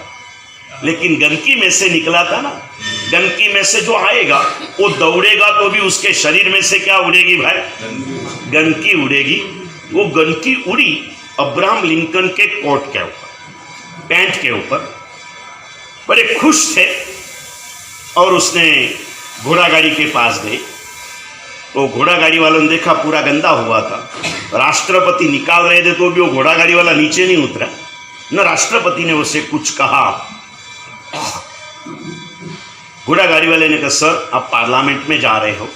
लेकिन गंदगी में से निकला था ना, गंदगी में से जो आएगा वो दौड़ेगा तो भी उसके शरीर में से क्या उड़ेगी भाई? गंदगी उड़ेगी। वो गंदगी उड़ी अब्राहम लिंकन के कोट के ऊपर, पैंट के ऊपर। बड़े खुश थे और उसने घोड़ा गाड़ी के पास गए। तो घोड़ा गाड़ी वालों ने देखा पूरा गंदा हुआ था। राष्ट्रपति निकाल रहे थे तो भी वो घोड़ा गाड़ी वाला नीचे नहीं उतरा न। राष्ट्रपति ने उसे कुछ कहा। घोड़ा गाड़ी वाले ने कहा, सर आप पार्लियामेंट में जा रहे हो,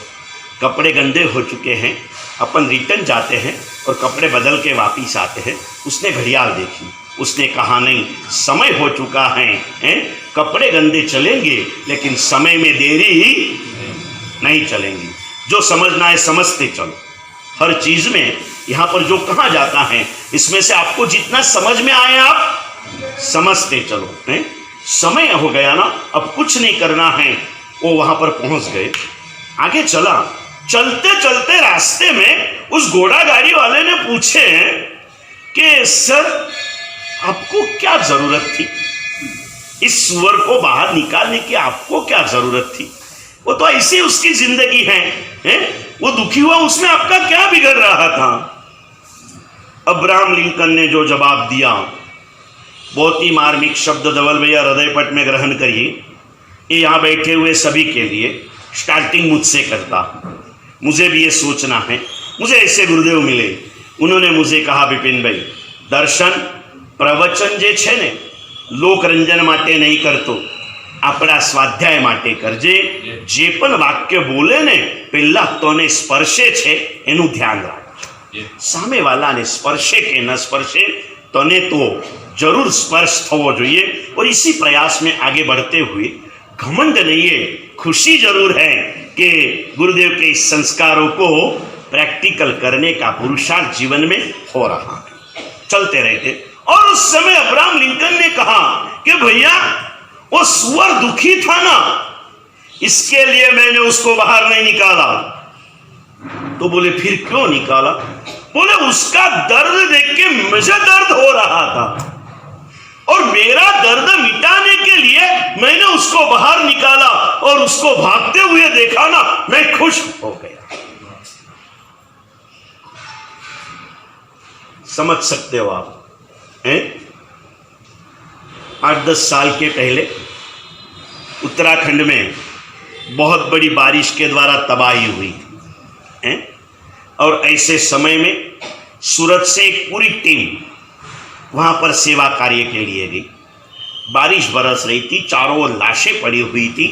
कपड़े गंदे हो चुके हैं, अपन रिटर्न जाते हैं और कपड़े बदल के वापिस आते हैं। उसने घड़ियाल देखी, उसने कहा नहीं, समय हो चुका है, कपड़े गंदे चलेंगे लेकिन समय में देरी नहीं चलेंगी। जो समझना है समझते चलो। हर चीज में यहाँ पर जो कहा जाता है इसमें से आपको जितना समझ में आए आप समझते चलो। समय हो गया ना, अब कुछ नहीं करना है। वो वहां पर पहुंच गए, आगे चला। चलते चलते रास्ते में उस घोड़ा गाड़ी वाले ने पूछे कि सर आपको क्या जरूरत थी? इस सुअर को बाहर निकालने की आपको क्या जरूरत थी? वो तो ऐसी उसकी जिंदगी है? वो दुखी हुआ, उसमें आपका क्या बिगड़ रहा था? अब्राहम लिंकन ने जो जवाब दिया, बहुत ही मार्मिक शब्द धवल भैया हृदय पट में ग्रहण करिए। ये यहाँ बैठे हुए सभी के लिए स्टार्टिंग मुझसे करता। मुझे भी ये सोचना है। मुझे ऐसे गुरुदेव मिले, उन्होंने मुझे कहा, विपिन भाई दर्शन प्रवचन जे छे ने लोक रंजन माटे नहीं करतो, अपना स्वाध्याय माटे करजे। जे पण वाक्य बोले ने पहला तोने स्पर्शे छे एनु ध्यान राख। सामे वाला ने स्पर्शे के न स्पर्शे, तने तो जरूर स्पर्श थवो જોઈએ। और इसी प्रयास में आगे बढ़ते हुए घमंड नहीं है, खुशी जरूर है कि गुरुदेव के इस संस्कारों को प्रैक्टिकल करने का पुरुषार्थ जीवन में हो रहा है। चलते रहते और उस समय अब्राहम लिंकन ने कहा कि भैया वो सुअर दुखी था ना, इसके लिए मैंने उसको बाहर नहीं निकाला। तो बोले फिर क्यों निकाला? बोले उसका दर्द देख के मुझे दर्द हो रहा था और मेरा दर्द मिटाने के लिए मैंने उसको बाहर निकाला और उसको भागते हुए देखा ना, मैं खुश हो गया। समझ सकते हो आप? 8-10 साल के पहले उत्तराखंड में बहुत बड़ी बारिश के द्वारा तबाही हुई है और ऐसे समय में सूरत से एक पूरी टीम वहां पर सेवा कार्य के लिए गई। बारिश बरस रही थी, चारों ओर लाशें पड़ी हुई थी,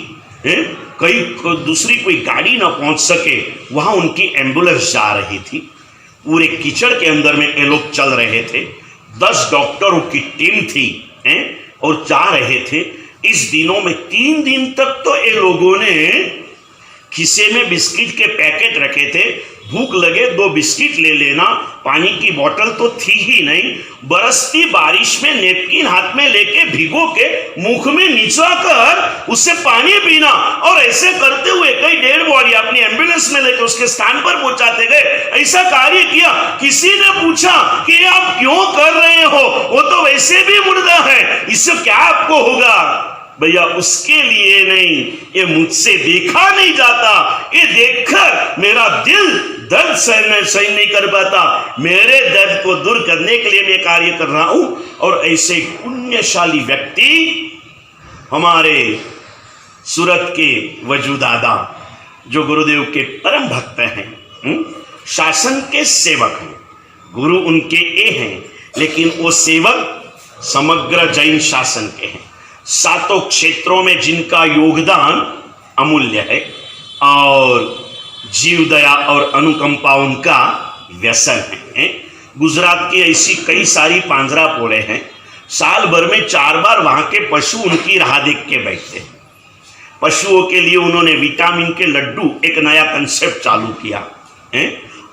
कहीं दूसरी कोई गाड़ी ना पहुंच सके, वहां उनकी एम्बुलेंस जा रही थी। पूरे कीचड़ के अंदर में ये लोग चल रहे थे। 10 डॉक्टरों की टीम थी और जा रहे थे। इस दिनों में 3 दिन तक तो ये लोगों ने खिसे में बिस्किट के पैकेट रखे थे। भूख लगे 2 बिस्किट ले लेना, पानी की बोतल तो थी ही नहीं। बरसती बारिश में नेपकिन हाथ में लेके भिगो के मुख में निचवा कर उससे पानी पीना और ऐसे करते हुए कई डेड बॉडी अपनी एम्बुलेंस में लेकर उसके स्थान पर पहुंचाते गए। ऐसा कार्य किया। किसी ने पूछा कि आप क्यों कर रहे हो? वो तो वैसे भी मुर्दा है, इससे क्या आपको होगा? भैया उसके लिए नहीं, ये मुझसे देखा नहीं जाता। ये देखकर मेरा दिल दर्द सहन नहीं कर पाता। मेरे दर्द को दूर करने के लिए मैं कार्य कर रहा हूं। और ऐसे पुण्यशाली व्यक्ति हमारे सूरत के वजूदादा जो गुरुदेव के परम भक्त हैं, शासन के सेवक हैं, गुरु उनके ए हैं, लेकिन वो सेवक समग्र जैन शासन के हैं। सातों क्षेत्रों में जिनका योगदान अमूल्य है और जीव दया और अनुकंपा उनका व्यसन है। गुजरात की ऐसी कई सारी पांजरा पोले हैं, साल भर में 4 बार वहां के पशु उनकी राह देख के बैठते हैं। पशुओं के लिए उन्होंने विटामिन के लड्डू एक नया कंसेप्ट चालू किया है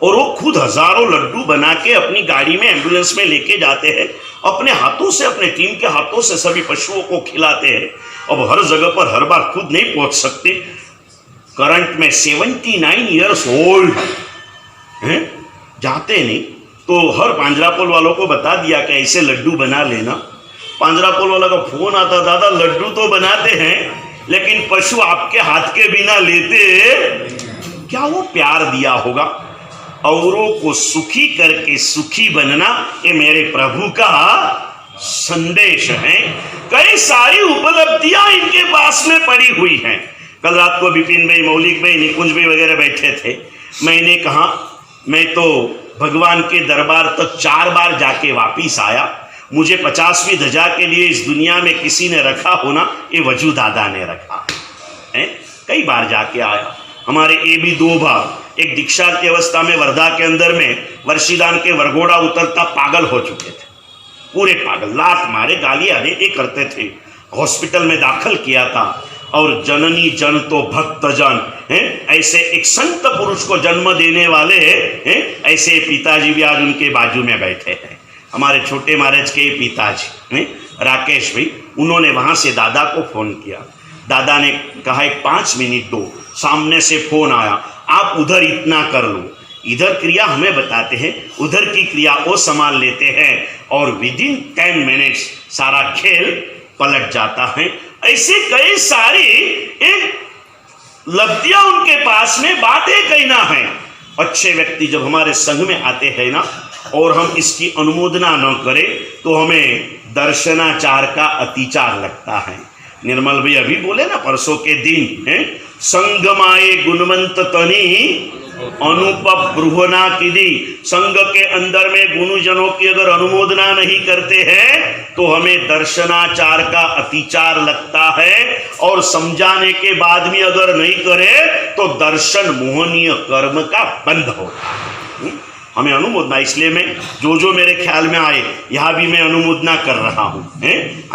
और वो खुद हजारों लड्डू बना के अपनी गाड़ी में एम्बुलेंस में लेके जाते हैं, अपने हाथों से, अपने टीम के हाथों से सभी पशुओं को खिलाते हैं। अब हर जगह पर हर बार खुद नहीं पहुंच सकते। करंट में 79 ईयर्स ओल्ड हैं, जाते नहीं तो हर पांजरापोल वालों को बता दिया कि ऐसे लड्डू बना लेना। पांजरापोल वाला का फोन आता, दादा लड्डू तो बनाते हैं लेकिन पशु आपके हाथ के बिना लेते क्या? वो प्यार दिया होगा। औरों को सुखी करके सुखी बनना ये मेरे प्रभु का संदेश है। कई सारी उपलब्धियां इनके पास में पड़ी हुई हैं। कल रात को विपिन भाई, मौलिक भाई, निकुंज भाई वगैरह बैठे थे। मैंने कहा मैं तो भगवान के दरबार तक 4 बार जाके वापिस आया। मुझे 50वीं ध्वजा के लिए इस दुनिया में किसी ने रखा होना, ये वजू दादा ने रखा है। कई बार जाके आया। हमारे ये भी 2 बार, एक दीक्षा की अवस्था में वर्धा के अंदर में वर्षीदान के वरघोड़ा उतरता पागल हो चुके थे, पूरे पागल, लात मारे, गालियां दे करते थे। हॉस्पिटल में दाखिल किया था और जननी जन तो भक्त जन है, ऐसे एक संत पुरुष को जन्म देने वाले हैं। ऐसे पिताजी भी आज उनके बाजू में बैठे हैं। हमारे छोटे महाराज के पिताजी राकेश भाई, उन्होंने वहां से दादा को फोन किया। दादा ने कहा 5 मिनट दो। सामने से फोन आया, आप उधर इतना कर लो। इधर क्रिया हमें बताते हैं, उधर की क्रिया वो संभाल लेते हैं और विदिन 10 मिनट्स सारा खेल पलट जाता है। ऐसे कई सारी एक लब्धियां उनके पास में, बातें कहना है। अच्छे व्यक्ति जब हमारे संघ में आते हैं ना और हम इसकी अनुमोदना न करें तो हमें दर्शनाचार का अतिचार लगता है। निर्मल भाई अभी बोले ना परसों के दिन है, संग माए गुणवंत तनी अनुपब्रुहना किदी। संघ के अंदर में गुणजनों की अगर अनुमोदना नहीं करते हैं तो हमें दर्शनाचार का अतिचार लगता है और समझाने के बाद भी अगर नहीं करे तो दर्शन मोहनीय कर्म का बंध होता है। हमें अनुमोदना, इसलिए मैं जो मेरे ख्याल में आए यहाँ भी मैं अनुमोदना कर रहा हूँ।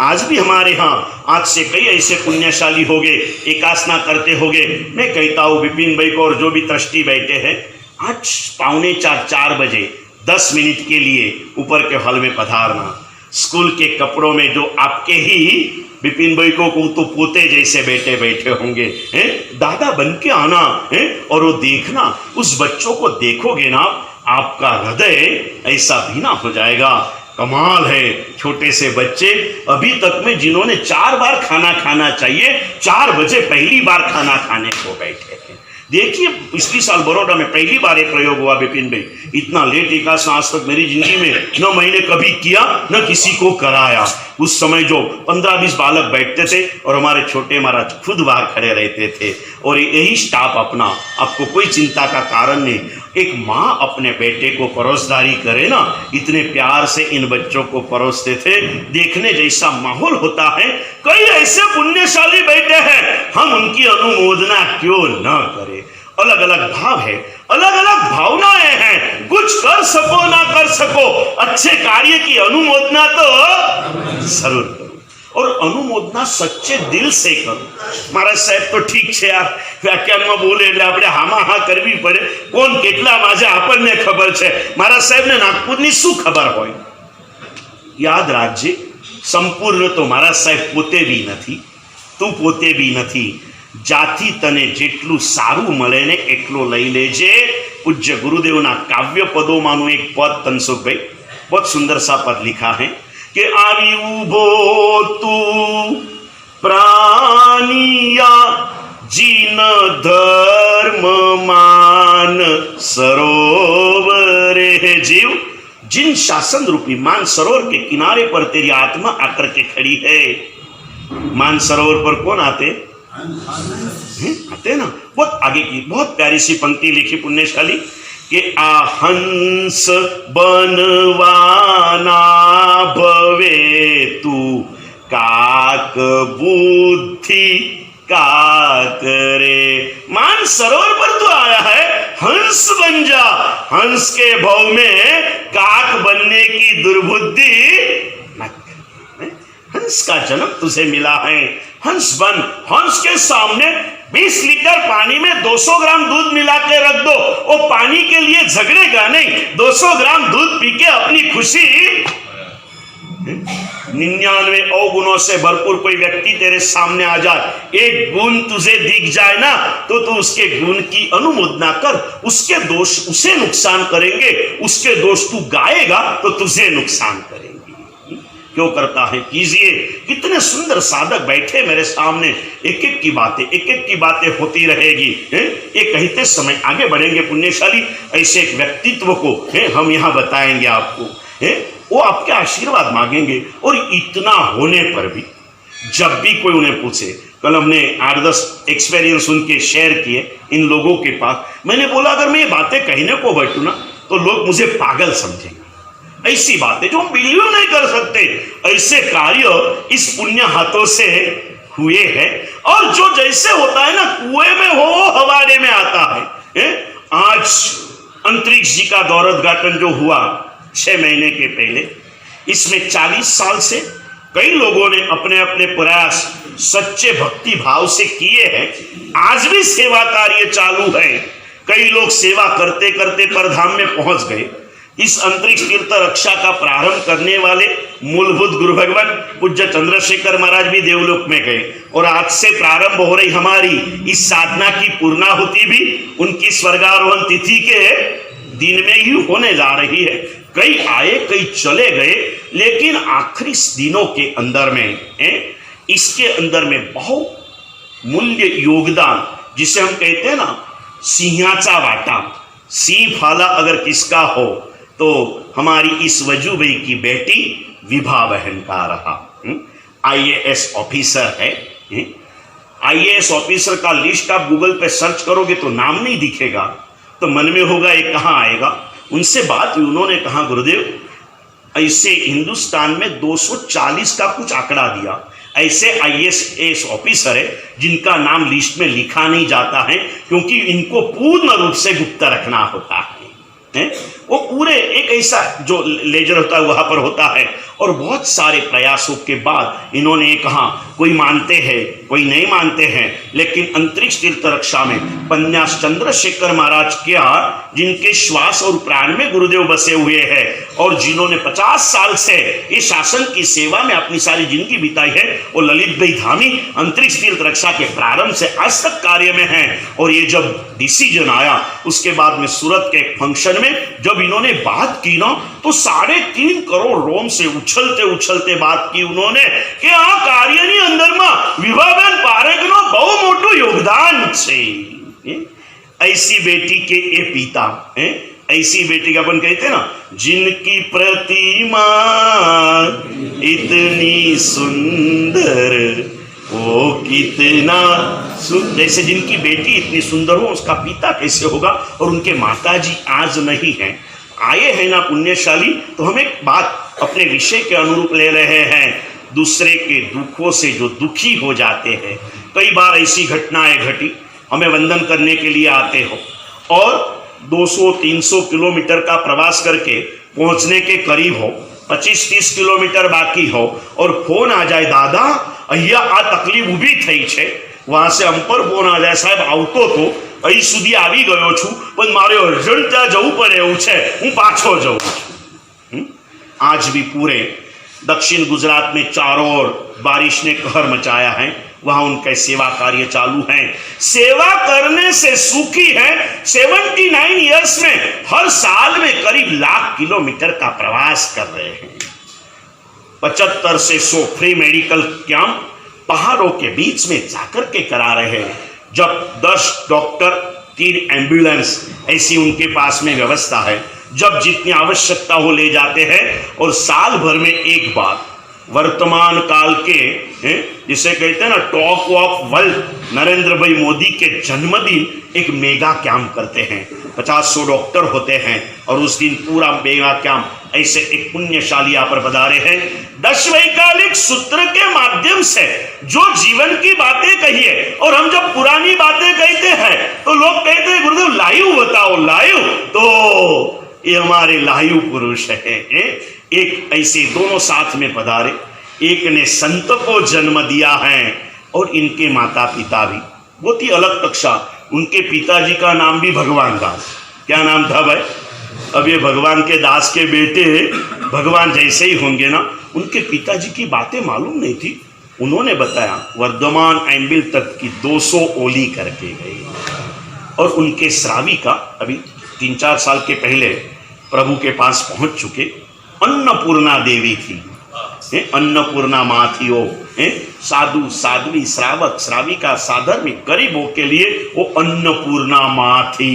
आज भी हमारे यहाँ आज से कई ऐसे पुण्यशाली हो गए, एकासना करते हो गए। मैं कहता हूँ विपिन भाई को और जो भी ट्रस्टी बैठे हैं, आज 3:45-4 बजे 10 मिनट के लिए ऊपर के हॉल में पधारना। स्कूल के कपड़ों में जो आपके ही विपिन भाई को तो पोते जैसे बेटे बैठे होंगे, दादा बन के आना है और वो देखना, उस बच्चों को देखोगे ना आपका हृदय ऐसा भीना हो जाएगा। कमाल है, छोटे से बच्चे अभी तक में जिन्होंने 4 बार खाना खाना चाहिए, 4 बजे पहली बार खाना खाने को बैठे थे। देखिए पिछली साल बड़ौदा में पहली बार एक प्रयोग हुआ विपिन भाई। इतना लेट एकादशी आज तक मेरी जिंदगी में न मैंने कभी किया न किसी को कराया। उस समय जो 15-20 बालक बैठते थे और हमारे छोटे महाराज खुद बाहर खड़े रहते थे और यही स्टाफ अपना, आपको कोई चिंता का कारण नहीं। एक माँ अपने बेटे को परोसदारी करे ना, इतने प्यार से इन बच्चों को परोसते थे, देखने जैसा माहौल होता है। कई ऐसे पुण्यशाली बैठे हैं, हम उनकी अनुमोदना क्यों न करें। अलग अलग भाव है, अलग अलग भावनाएं हैं। कुछ कर सको ना कर सको, अच्छे कार्य की अनुमोदना तो जरूर करो और अनुमोदना सच्चे दिल से करो। महाराज साहेब तो ठीक છે યાર, વ્યાખ્યાનમાં બોલે એટલે આપણે હામાં હા કરવી પડે। કોણ કેટલા માજે આપણને ખબર છે, महाराज સાહેબને નાગપુરની શું ખબર હોય। યાદ રાખજે, સંપૂર્ણ તો महाराज સાહેબ પોતે બી નથી, તું પોતે બી નથી। જાથી તને જેટલું સારું મળે ને એટલું લઈ લેજે। પૂજ્ય ગુરુદેવના કાવ્ય પદોમાંનું એક પદ તનસુખભાઈ, बहुत सुंदर सा पद लिखा है कि आवी उभो तू प्राणिया जीन धर्म मान सरोवर है। जीव, जिन शासन रूपी मान सरोवर के किनारे पर तेरी आत्मा आकर के खड़ी है। मान सरोवर पर कौन आते ना। बहुत आगे की बहुत प्यारी सी पंक्ति लिखी पुण्यशाली कि आहंस बनवाना भवे तू काक बुद्धि का करे। मान सरोवर पर तू आया है, हंस बन जा, हंस के भाव में काक बनने की दुर्बुद्धि मत कर। हंस का जन्म तुझे मिला है, हंस बन। हंस के सामने 20 लीटर पानी में 200 ग्राम दूध मिला के रख दो, वो पानी के लिए झगड़ेगा नहीं। 200 ग्राम दूध पी के अपनी खुशी 99 अवगुणों से भरपूर कोई व्यक्ति तेरे सामने आ जाए, एक गुण तुझे दिख जाए ना, तो तू उसके गुण की अनुमोदना कर। उसके दोष उसे नुकसान करेंगे, उसके दोष तू गाएगा तो तुझे नुकसान करेंगे। क्यों करता है? कीजिए। कितने सुंदर साधक बैठे मेरे सामने, एक एक की बातें होती रहेगी। ये कहते समय आगे बढ़ेंगे पुण्यशाली। ऐसे एक व्यक्तित्व को हम यहाँ बताएंगे आपको। वो आपके आशीर्वाद मांगेंगे, और इतना होने पर भी जब भी कोई उन्हें पूछे, कल हमने 8-10 एक्सपीरियंस उनके शेयर किए इन लोगों के पास। मैंने बोला अगर मैं ये बातें कहने को बैठूं ना तो लोग मुझे पागल समझेंगे। ऐसी बातें जो हम बिलीव नहीं कर सकते, ऐसे कार्य इस पुण्य हाथों से हुए हैं। और जो जैसे होता है ना, कुएं में हो वो हवाड़े में आता है। आज अंतरिक्ष जी का दौरान जो हुआ 6 महीने के पहले, इसमें 40 साल से कई लोगों ने अपने अपने प्रयास सच्चे भक्ति भाव से किए हैं। आज भी सेवा कार्य चालू है। कई लोग सेवा करते करते परधाम में पहुंच गए। इस अंतरिक्ष तीर्थ रक्षा का प्रारंभ करने वाले मूलभूत गुरु भगवान पूज्य चंद्रशेखर महाराज भी देवलोक में गए, और आज से प्रारंभ हो रही हमारी इस साधना की पूर्णाहुति भी उनकी स्वर्गारोहण तिथि के दिन में ही होने जा रही है। कई आए कई चले गए, लेकिन आखिरी दिनों के अंदर में इसके अंदर में बहुत मूल्य योगदान, जिसे हम कहते हैं ना सिंहाचा वाटा, सिंह फाला अगर किसका हो तो हमारी इस वजूभाई की बेटी विभा बहन का रहा। IAS ऑफिसर है। IAS ऑफिसर का लिस्ट आप गूगल पे सर्च करोगे तो नाम नहीं दिखेगा, तो मन में होगा ये कहाँ आएगा। उनसे बात हुई, उन्होंने कहा गुरुदेव ऐसे हिंदुस्तान में 240 का कुछ आंकड़ा दिया, ऐसे IAS ऑफिसर है जिनका नाम लिस्ट में लिखा नहीं जाता है, क्योंकि इनको पूर्ण रूप से गुप्त रखना होता है। वो पूरे एक ऐसा जो लेजर होता है वहां पर होता है। और बहुत सारे प्रयासों के बाद इन्होंने ये कहा, कोई मानते हैं कोई नहीं मानते हैं, लेकिन अंतरिक्ष तीर्थ रक्षा में पन्यास चंद्रशेखर महाराज क्या, जिनके श्वास और प्राण में गुरुदेव बसे हुए हैं, और जिन्होंने 50 साल से ये शासन की सेवा में अपनी सारी जिंदगी बिताई है, वो ललित भाई धामी अंतरिक्ष तीर्थ रक्षा के प्रारंभ से आज तक कार्य में हैं। और ये जब डिसीजन आया उसके बाद में सूरत के एक फंक्शन में जब इन्होंने बात की ना, तो 3.5 करोड़ रोम से उछलते उछलते बात की उन्होंने कि आ कार्यनी अंदर में विभाबेन पारेखनो बहु मोटू योगदान छे। ऐसी बेटी के ये पिता ऐसी बेटी का अपन कहते हैं ना, जिनकी प्रतिमा इतनी सुंदर वो कितना जैसे जिनकी बेटी इतनी सुंदर हो उसका पिता कैसे होगा। और उनके माताजी आज नहीं हैं, आए हैं ना पुण्यशाली। तो हम एक बात अपने विषय के अनुरूप ले रहे हैं, दूसरे के दुखों से जो दुखी हो जाते हैं। कई बार ऐसी घटनाएं घटी, हमें वंदन करने के लिए आते हो और 200-300 किलोमीटर का प्रवास करके पहुंचने के करीब हो, 25-30 किलोमीटर बाकी हो, और फोन आ जाए, दादा અહીંયા આ તકલીફ ઊભી થઈ છે। वहां से हम पर फोन आ जाए, साहब આવતો તો અહીં સુધી આવી ગયો છું, પણ મારે અર્જન્ટ ત્યાં જવું પડે એવું છે, હું પાછો જઉં છું। आज भी पूरे दक्षिण गुजरात में चारों ओर बारिश ने कहर मचाया है, वहां उनके सेवा कार्य चालू हैं। सेवा करने से सुखी है। 79 ईयर्स में हर साल में करीब 1 लाख किलोमीटर का प्रवास कर रहे हैं। 75 से 100 फ्री मेडिकल कैंप पहाड़ों के बीच में जाकर के करा रहे हैं। जब 10 डॉक्टर 3 एम्बुलेंस ऐसी उनके पास में व्यवस्था है, जब जितनी आवश्यकता हो ले जाते हैं। और साल भर में एक बार वर्तमान काल के जिसे कहते हैं ना टॉक ऑफ वर्ल्ड नरेंद्र भाई मोदी के जन्मदिन एक मेगा कैंप करते हैं। 50-100 डॉक्टर होते हैं और उस दिन पूरा मेगा कैंप ऐसे एक पुण्यशाली यहाँ पर पधारे हैं। 10 वैकालिक सूत्र के माध्यम से जो जीवन की बातें कही है, और हम जब पुरानी बातें कहते हैं तो लोग कहते हैं गुरुदेव लाइव बताओ लाइव, तो ये हमारे लाइव पुरुष है। एक ऐसे दोनों साथ में पधारे, एक ने संत को जन्म दिया है और इनके माता पिता भी बहुत ही अलग कक्षा। उनके पिताजी का नाम भी भगवान दास। क्या नाम था भाई? अब ये भगवान के दास के बेटे भगवान जैसे ही होंगे ना, उनके पिताजी की बातें मालूम नहीं थी। उन्होंने बताया वर्धमान एम्बिल तक की 200 ओली करके गए, और उनके श्रावी का अभी 3-4 साल के पहले प्रभु के पास पहुंच चुके अन्नपूर्णा देवी थी। अन्नपूर्णा माँ थी वो, साधु साध्वी श्रावक श्राविका साधर्मिक गरीबों के लिए वो अन्नपूर्णा माँ थी।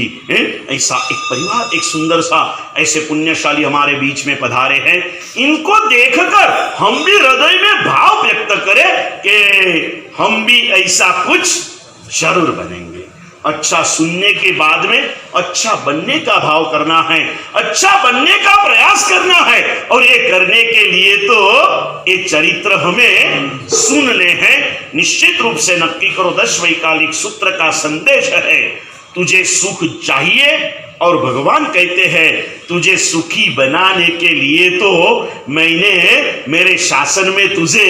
ऐसा एक परिवार, एक सुंदर सा ऐसे पुण्यशाली हमारे बीच में पधारे हैं। इनको देखकर हम भी हृदय में भाव व्यक्त करें कि हम भी ऐसा कुछ जरूर बनेंगे। अच्छा सुनने के बाद में अच्छा बनने का भाव करना है, अच्छा बनने का प्रयास करना है, और ये करने के लिए तो ये चरित्र हमें सुनने हैं। निश्चित रूप से नक्की करो, 10 वैकालिक सूत्र का संदेश है, तुझे सुख चाहिए और भगवान कहते हैं तुझे सुखी बनाने के लिए तो मैंने मेरे शासन में तुझे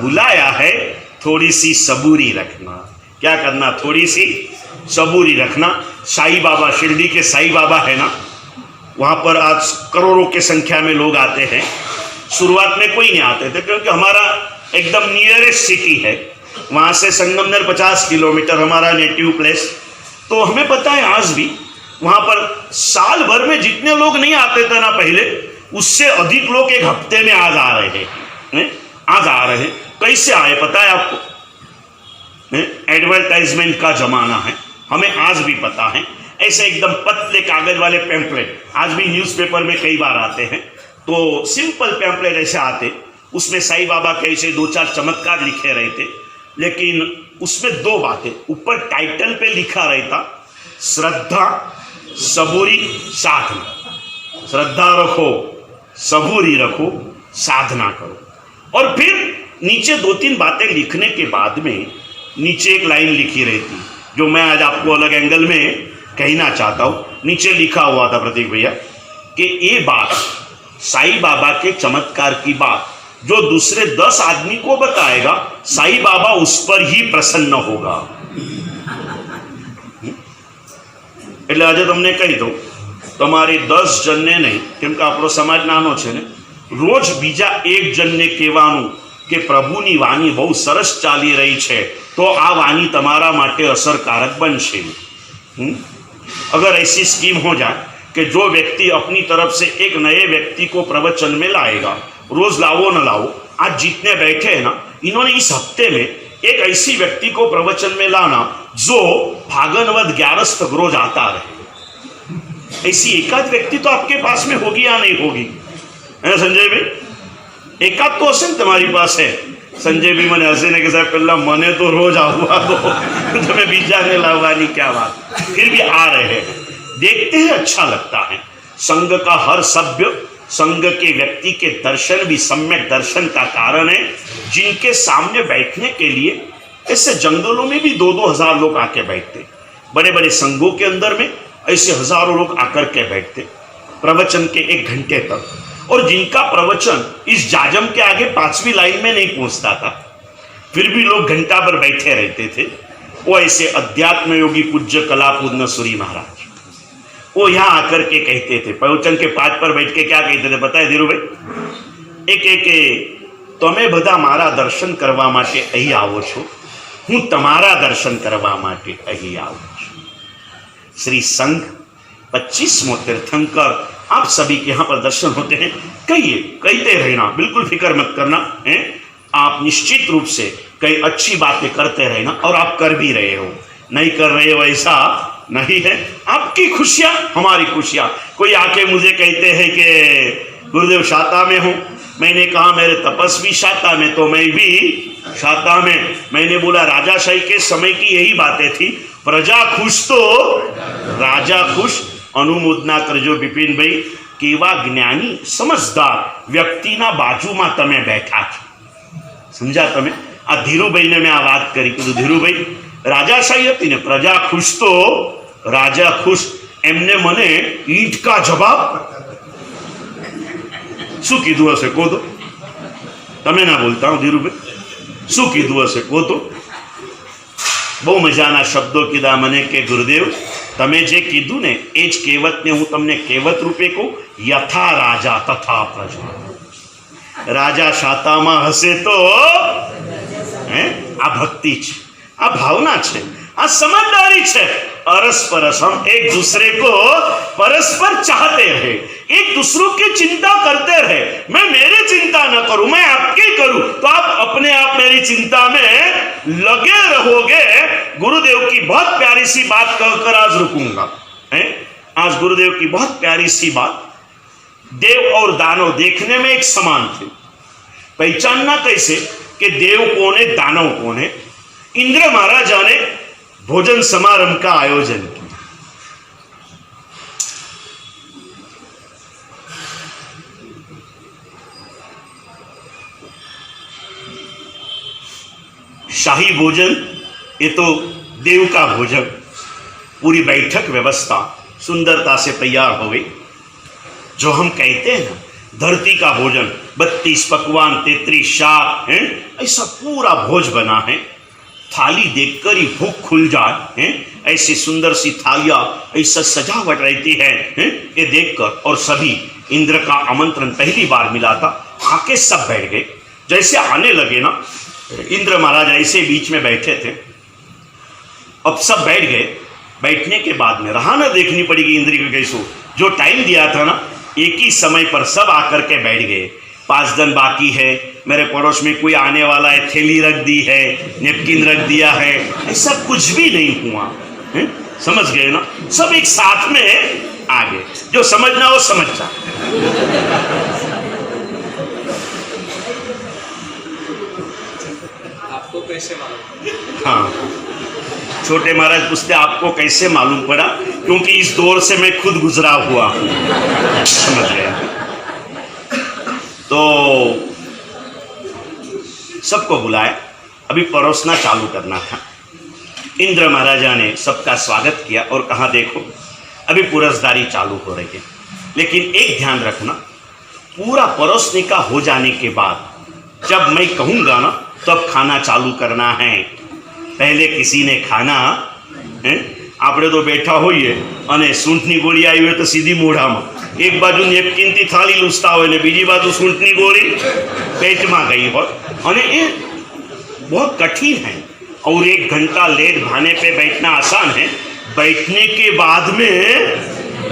बुलाया है। थोड़ी सी सबूरी रखना। क्या करना? थोड़ी सी सबूरी रखना। साईं बाबा, शिरडी के साईं बाबा है ना, वहाँ पर आज करोड़ों की संख्या में लोग आते हैं। शुरुआत में कोई नहीं आते थे क्योंकि हमारा एकदम नियरेस्ट सिटी है, वहाँ से संगमनेर 50 किलोमीटर हमारा नेटिव प्लेस। तो हमें पता है आज भी वहाँ पर साल भर में जितने लोग नहीं आते थे ना पहले, उससे अधिक लोग एक हफ्ते में आज आ रहे हैं। आज आ रहे हैं। कैसे आए पता है आपको? एडवर्टाइजमेंट का जमाना है, हमें आज भी पता है। ऐसे एकदम पतले कागज वाले पैम्पलेट आज भी न्यूज़पेपर में कई बार आते हैं। तो सिंपल पैम्पलेट ऐसे आते, उसमें साईं बाबा के ऐसे 2-4 चमत्कार लिखे रहते, लेकिन उसमें 2 बातें ऊपर टाइटल पे लिखा रहता, श्रद्धा सबूरी साधना। श्रद्धा रखो, सबूरी रखो, साधना करो। और फिर नीचे 2-3 बातें लिखने के बाद में नीचे एक लाइन लिखी रहती, जो मैं आज आपको अलग एंगल में कहना चाहता हूँ। नीचे लिखा हुआ था प्रतीक भैया कि ये बात साईं बाबा के चमत्कार की बात जो दूसरे 10 आदमी को बताएगा, साईं बाबा उस पर ही प्रसन्न होगा। એટલે આજે તમને કહી દઉં, તમારે 10 જણને નહીં, કેમ કે આપણો સમાજ નાનો છે ને, રોજ બીજા 1 જણને કહેવાનું કે પ્રભુની વાણી બહુ સરસ ચાલી રહી છે, तो आ वाणी तमारा माटे असरकारक बनशे। अगर ऐसी स्कीम हो जाए कि जो व्यक्ति अपनी तरफ से एक नए व्यक्ति को प्रवचन में लाएगा, रोज लाओ न लाओ, आज जितने बैठे हैं ना, इन्होंने इस हफ्ते में एक ऐसी व्यक्ति को प्रवचन में लाना जो फागनवद 11 तक रोज आता रहे। ऐसी एकाध व्यक्ति तो आपके पास में होगी या नहीं होगी? है संजय भाई? एकाध तो हसे तुम्हारी पास है। संजय भी मैंने हसीने के साथ पहला मने तो रोज आऊंगा तो तुम्हें बीजा ने लावानी क्या बात, फिर भी आ रहे हैं। देखते हैं, अच्छा लगता है। संघ का हर सभ्य, संघ के व्यक्ति के दर्शन भी सम्यक दर्शन का कारण है। जिनके सामने बैठने के लिए ऐसे जंगलों में भी 2-2 हज़ार लोग आके बैठते, बड़े बड़े संघों के अंदर में ऐसे हजारों लोग आकर के बैठते प्रवचन के 1 घंटे तक। और जिनका प्रवचन इस जाजम के आगे 5वीं लाइन में नहीं पहुंचता था, फिर भी लोग घंटा भर बैठे रहते थे। वो ऐसे अध्यात्म योगी पूज्य कलापूर्ण सूरी महाराज, वो यहाँ आकर के कहते थे, प्रवचन के 5 पर बैठ के क्या कहते थे पता है धीरू भाई? एक તમે બધા મારા દર્શન કરવા માટે અહીં આવો છો, હું તમારા દર્શન કરવા માટે અહીં આવું છું। श्री संघ 25वां तीर्थंकर आप सभी के यहाँ पर दर्शन होते हैं। कहिए, कहते रहना, बिल्कुल फिक्र मत करना है। आप निश्चित रूप से कई अच्छी बातें करते रहना, और आप कर भी रहे हो, नहीं कर रहे हो ऐसा नहीं है। आपकी खुशियाँ हमारी खुशियाँ। कोई आके मुझे कहते हैं कि गुरुदेव शाता में हूँ, मैंने कहा मेरे तपस्वी शाता में तो मैं भी शाता में। मैंने बोला राजाशाही के समय की यही बातें थी, प्रजा खुश तो राजा खुश। अनुमोदना करजो बिपिन भाई, केवा ज्ञानी समझदार व्यक्तिना बाजूમાં તમે બેઠા છો, સમજ્યા તમે? આ ધીરુભાઈને મેં આ વાત કરી, કીધું ધીરુભાઈ રાજાશાહી હતી ને, પ્રજા ખુશ તો રાજા ખુશ। એમને મને ઈંટ કા જવાબ શું કીધું હશે કહો તો? તમે ના બોલતા હો ધીરુભાઈ, શું કીધું હશે કહો તો? બહુ મજાના શબ્દો કીધા મને કે ગુરુદેવ તમે જે કીધું ને એ જ કહેવતને હું તમને કહેવત રૂપે કહું, યથા રાજા તથા પ્રજા। રાજા શાતામાં હશે તો આ ભક્તિ છે, આ ભાવના છે, આ સમજદારી છે। अरस परस हम एक दूसरे को परस्पर चाहते रहे, एक दूसरों की चिंता करते रहे। मैं मेरी चिंता न करूं, मैं आपकी करूं, तो आप अपने आप मेरी चिंता में लगे रहोगे। गुरुदेव की बहुत प्यारी सी बात कहकर आज रुकूंगा। आज गुरुदेव की बहुत प्यारी सी बात, देव और दानव देखने में एक समान थे, पहचानना कैसे कि देव कौन है दानव कौन है। इंद्र महाराजा ने भोजन समारंभ का आयोजन किया। शाही भोजन ये तो देव का भोजन, पूरी बैठक व्यवस्था सुंदरता से तैयार हो गई। जो हम कहते हैं ना धरती का भोजन, 32 पकवान 33 शाक हैं, ऐसा पूरा भोज बना है। थाली देखकर ही भूख खुल जाए हैं, ऐसी सुंदर सी थालियां, ऐसा सजावट रहती है ये देखकर। और सभी इंद्र का आमंत्रण पहली बार मिला था, आके सब बैठ गए। जैसे आने लगे ना, इंद्र महाराज ऐसे बीच में बैठे थे, अब सब बैठ गए। बैठने के बाद में रहाना देखनी पड़ेगी इंद्र को कैसो, जो टाइम दिया था ना एक ही समय पर सब आकर के बैठ गए। 5 दिन बाकी है, मेरे पड़ोस में कोई आने वाला है, थैली रख दी है, नेपकिन रख दिया है, ऐसा कुछ भी नहीं हुआ है। समझ गए ना? सब एक साथ में आ गए। जो समझना हो समझ जा।
आपको कैसे मालूम?
हाँ, छोटे महाराज पूछते आपको कैसे मालूम पड़ा? क्योंकि इस दौर से मैं खुद गुजरा हुआ हूं। समझ गए? तो सबको बुलाया, अभी परोसना चालू करना था। इंद्र महाराजा ने सबका स्वागत किया और कहा देखो अभी पुरस्दारी चालू हो रही है, लेकिन एक ध्यान रखना, पूरा परोसने का हो जाने के बाद जब मैं कहूँगा ना तब खाना चालू करना है। पहले किसी ने खाना है, આપણે તો બેઠા હોઈએ અને સૂંઠની ગોળી આવી હોય તો સીધી મોઢામાં, એક બાજુ નેપકિનથી થાળી લૂછતા હોય ને બીજી બાજુ સૂંઠની ગોળી પેટમાં ગઈ હોય, અને એ बहुत कठिन है। और 1 घंटा लेट भाने पे बैठना आसान है, बैठने के बाद में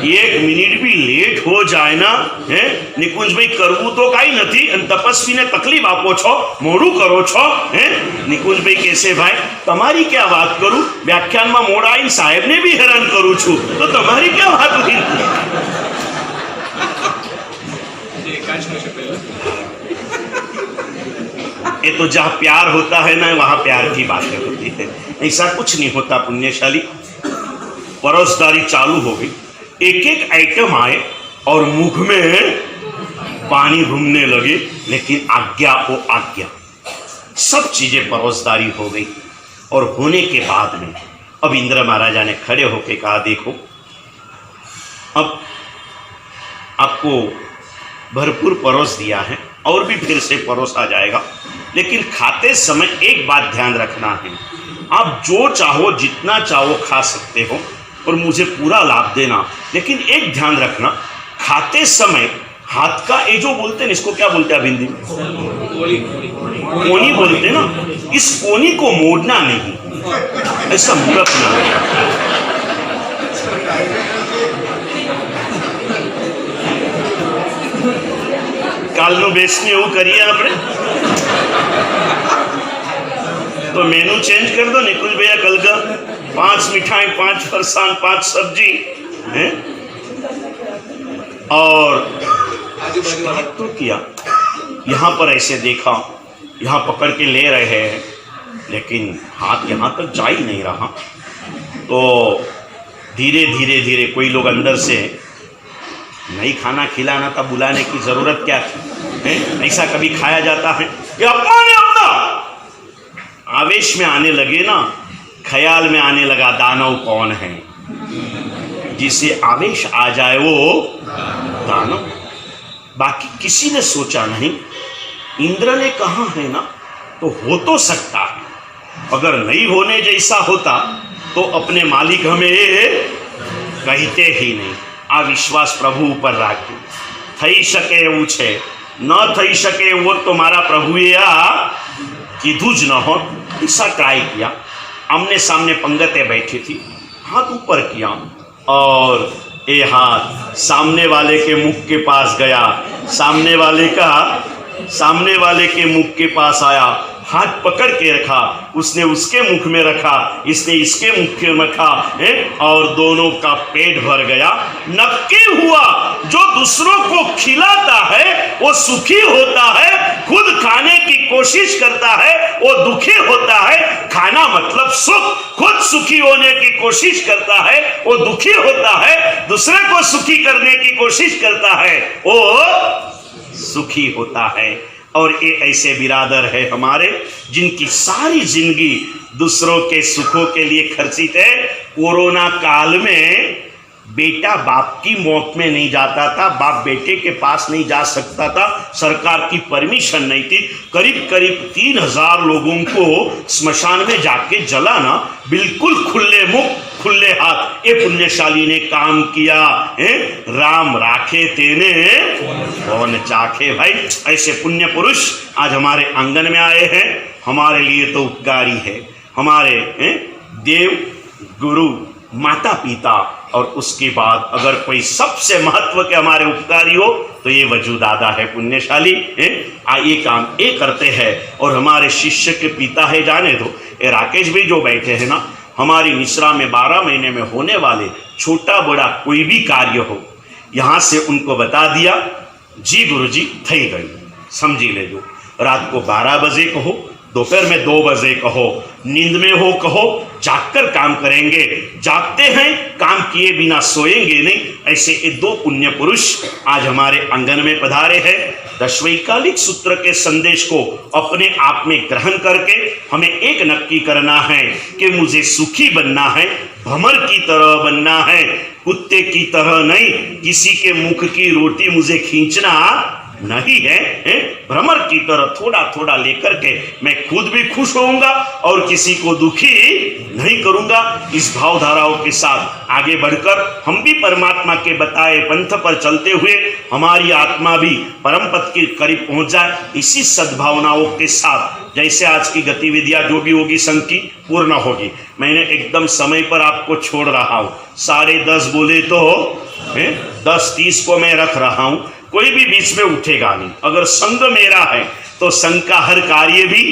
1 मिनिट भी लेट हो जाए ना है निकुंज भाई करवू तो कई नहीं, तपस्वी ने तकलीफ आपो छो, मोड़ू करो छो है। निकुंज भाई कैसे भाई तमारी क्या बात करूं, व्याख्यान में मोड़ा आई साहेब ने भी हैरान करूं छू, तो तमारी क्या बात हुई? ये तो जहाँ प्यार होता है ना वहाँ प्यार की बातें होती है, ऐसा कुछ नहीं होता पुण्यशाली। परोसदारी चालू हो गई, एक एक आइटम आए और मुख में पानी घूमने लगे, लेकिन आज्ञा को आज्ञा, सब चीजें परोसदारी हो गई। और होने के बाद में अब इंद्र महाराजा ने खड़े होकर कहा देखो अब आपको भरपूर परोस दिया है और भी फिर से परोसा जाएगा, लेकिन खाते समय एक बात ध्यान रखना है, आप जो चाहो जितना चाहो खा सकते हो और मुझे पूरा लाभ देना, लेकिन एक ध्यान रखना, खाते समय हाथ का ये जो बोलते हैं इसको क्या बोलते हैं हिंदी में? कोनी बोलते हैं ना, इस कोनी को मोड़ना नहीं, ऐसा मूर्ख ना हो। કાલનું બેસને એવું કરીએ આપણે તો મેનू चेंज कर दो निकुंज भैया, कल का 5 मिठाई 5 फरसान 5 सब्जी है। और स्टार्ट तो किया यहाँ पर ऐसे देखा, यहाँ पकड़ के ले रहे हैं, लेकिन हाथ यहाँ तक जा ही नहीं रहा। तो धीरे धीरे धीरे कोई लोग अंदर से, नहीं खाना खिलाना था, बुलाने की ज़रूरत क्या थी, ऐसा कभी खाया जाता है? ये अपमान है अपना। आवेश में आने लगे ना, ख्याल में आने लगा दानव कौन है। जिसे आवेश आ जाए वो दानव। बाकी किसी ने सोचा नहीं। इंद्र ने कहा है ना, तो हो तो सकता है। अगर नहीं होने जैसा होता तो अपने मालिक हमें कहते ही नहीं। आ विश्वास प्रभु ऊपर राख्યું। થઈ શકે એવું છે, ન થઈ શકે એવો તો મારા પ્રભુએ આ કીધું જ ન હોત। ऐसा ट्राई किया, आमने सामने पंगतें बैठी थी, हाथ ऊपर किया और ये हाथ सामने वाले के मुख के पास गया, सामने वाले के मुख के पास आया, हाथ पकड़ के रखा, उसने उसके मुख में रखा, इसने इसके मुख में रखा, और दोनों का पेट भर गया। नक्की हुआ जो दूसरों को खिलाता है वो सुखी होता है, खुद खाने की कोशिश करता है वो दुखी होता है। खाना मतलब सुख, खुद सुखी होने की कोशिश करता है वो दुखी होता है, दूसरे को सुखी करने की कोशिश करता है वो सुखी होता है। और ये ऐसे बिरादर है हमारे जिनकी सारी जिंदगी दूसरों के सुखों के लिए खर्चित है। कोरोना काल में बेटा बाप की मौत में नहीं जाता था, बाप बेटे के पास नहीं जा सकता था, सरकार की परमिशन नहीं थी। करीब करीब 3000 लोगों को स्मशान में जाके जलाना, बिल्कुल खुले मुख खुले हाथ, ये पुण्यशाली ने काम किया। राम राखे तेने कौन चाखे। भाई ऐसे पुण्य पुरुष आज हमारे आंगन में आए हैं, हमारे लिए तो उपकारी है। हमारे देव गुरु माता पिता, और उसके बाद अगर कोई सबसे महत्व के हमारे उपकारी हो तो ये वजू दादा है पुण्यशाली। ये काम ये करते हैं। और हमारे शिष्य के पिता है, जाने दो, ये राकेश भाई जो बैठे हैं ना, हमारी मिश्रा में 12 महीने में होने वाले छोटा बड़ा कोई भी कार्य हो, यहाँ से उनको बता दिया, जी गुरुजी थई गई, समझी लेजो। रात को 12 बजे कहो, दोपहर में 2 बजे कहो, नींद में हो कहो, जागकर काम करेंगे। जागते हैं, काम किए बिना सोएंगे नहीं। ऐसे ये 2 पुण्य पुरुष आज हमारे आंगन में पधारे हैं। दशवैकालिक सूत्र के संदेश को अपने आप में ग्रहण करके हमें एक नक्की करना है कि मुझे सुखी बनना है, भमर की तरह बनना है, कुत्ते की तरह नहीं। किसी के मुख की रोटी मुझे खींचना नहीं है, भ्रमर की तरह थोड़ा थोड़ा लेकर के मैं खुद भी खुश होऊंगा और किसी को दुखी नहीं करूंगा। इस भावधाराओं के साथ आगे बढ़कर हम भी परमात्मा के बताए पंथ पर चलते हुए हमारी आत्मा भी परम पद के करीब पहुंच जाए। इसी सद्भावनाओं के साथ जैसे आज की गतिविधियां जो भी होगी संघ की पूर्ण होगी। मैंने एकदम समय पर आपको छोड़ रहा हूँ। 10:30 बोले तो 10:30 को मैं रख रहा हूँ। कोई भी बीच में उठेगा नहीं। अगर संघ मेरा है तो संघ का हर कार्य भी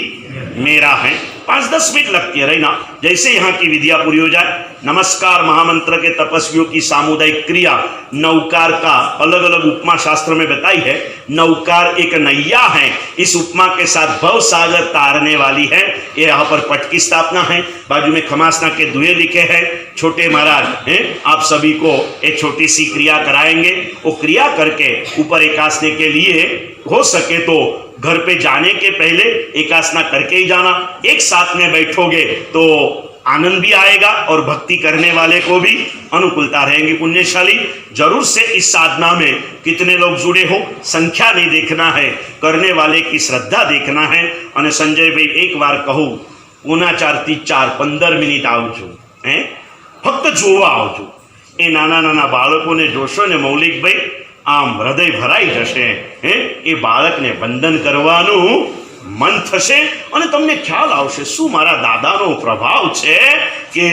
मेरा है। 5-10 मिनट लगती है रही ना, जैसे यहाँ की विधिया पूरी हो जाए। नमस्कार महामंत्र के तपस्वियों की सामुदायिक क्रिया नौकार का अलग अलग उपमा शास्त्र में बताई है। नौकार एक नैया है, इस उपमा के साथ भव सागर तारने वाली है। ये यहाँ पर पट की स्थापना है, बाजू में खमासना के दुए लिखे हैं। छोटे महाराज हैं, आप सभी को एक छोटी सी क्रिया कराएंगे। वो क्रिया करके ऊपर एकासने के लिए हो सके तो घर पे जाने के पहले एकासना करके ही जाना। एक साथ में बैठोगे तो आनंद भी आएगा और भक्ति करने वाले को भी अनुकूलता रहेंगी। पुण्यशाली जरूर से इस साधना में कितने लोग जुड़े हो संख्या नहीं देखना है, करने वाले की श्रद्धा देखना है। और संजय भाई एक बार कहूँ 4:45 15 मिनिट आवजो, फक्त જોવા આવજો। એ નાના નાના બાળકોને જોશો ને મૌલિકભાઈ આમ હૃદય ભરાઈ જશે। એ બાળકને વંદન કરવાનું મન થશે અને તમને ખ્યાલ આવશે શું મારા દાદાનો પ્રભાવ છે કે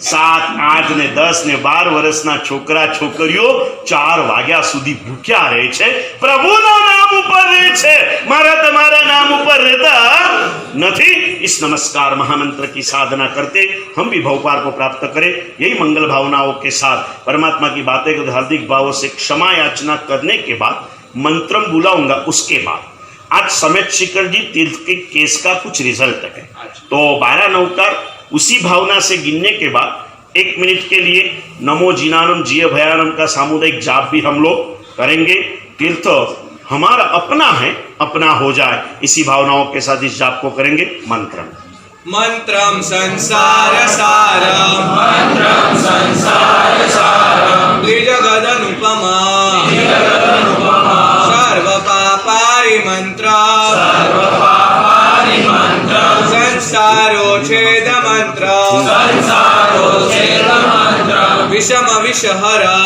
7, 8 ને 10 ને 12 વર્ષના છોકરા છોકરીઓ 4 વાગ્યા સુધી ભૂખ્યા રહે છે, પ્રભુના નામ ઉપર રહે છે, મારા તમારા નામ ઉપર રહેતા નથી। इस नमस्कार महामंत्र की साधना करते हम भी भवपार को प्राप्त करें। यही मंगल भावनाओं के साथ परमात्मा की बातें को हार्दिक भावों से क्षमा याचना करने के बाद मंत्रम बुलाऊंगा। उसके बाद आज समेत शिखर जी तीर्थ के केस का कुछ रिजल्ट है।
अच्छा।
तो 12 नवकार उसी भावना से गिनने के बाद 1 मिनट के लिए नमो जिनानम जिय भयानम का सामुदायिक जाप भी हम लोग करेंगे। तीर्थ हमारा अपना है, अपना हो जाए, इसी भावनाओं के साथ इस जाप को करेंगे। मंत्र
मंत्रम संसार सारम द्विजगदनुपमा सर्व पापारि मंत्र संसारोच्छेद मंत्र विषम विषहरा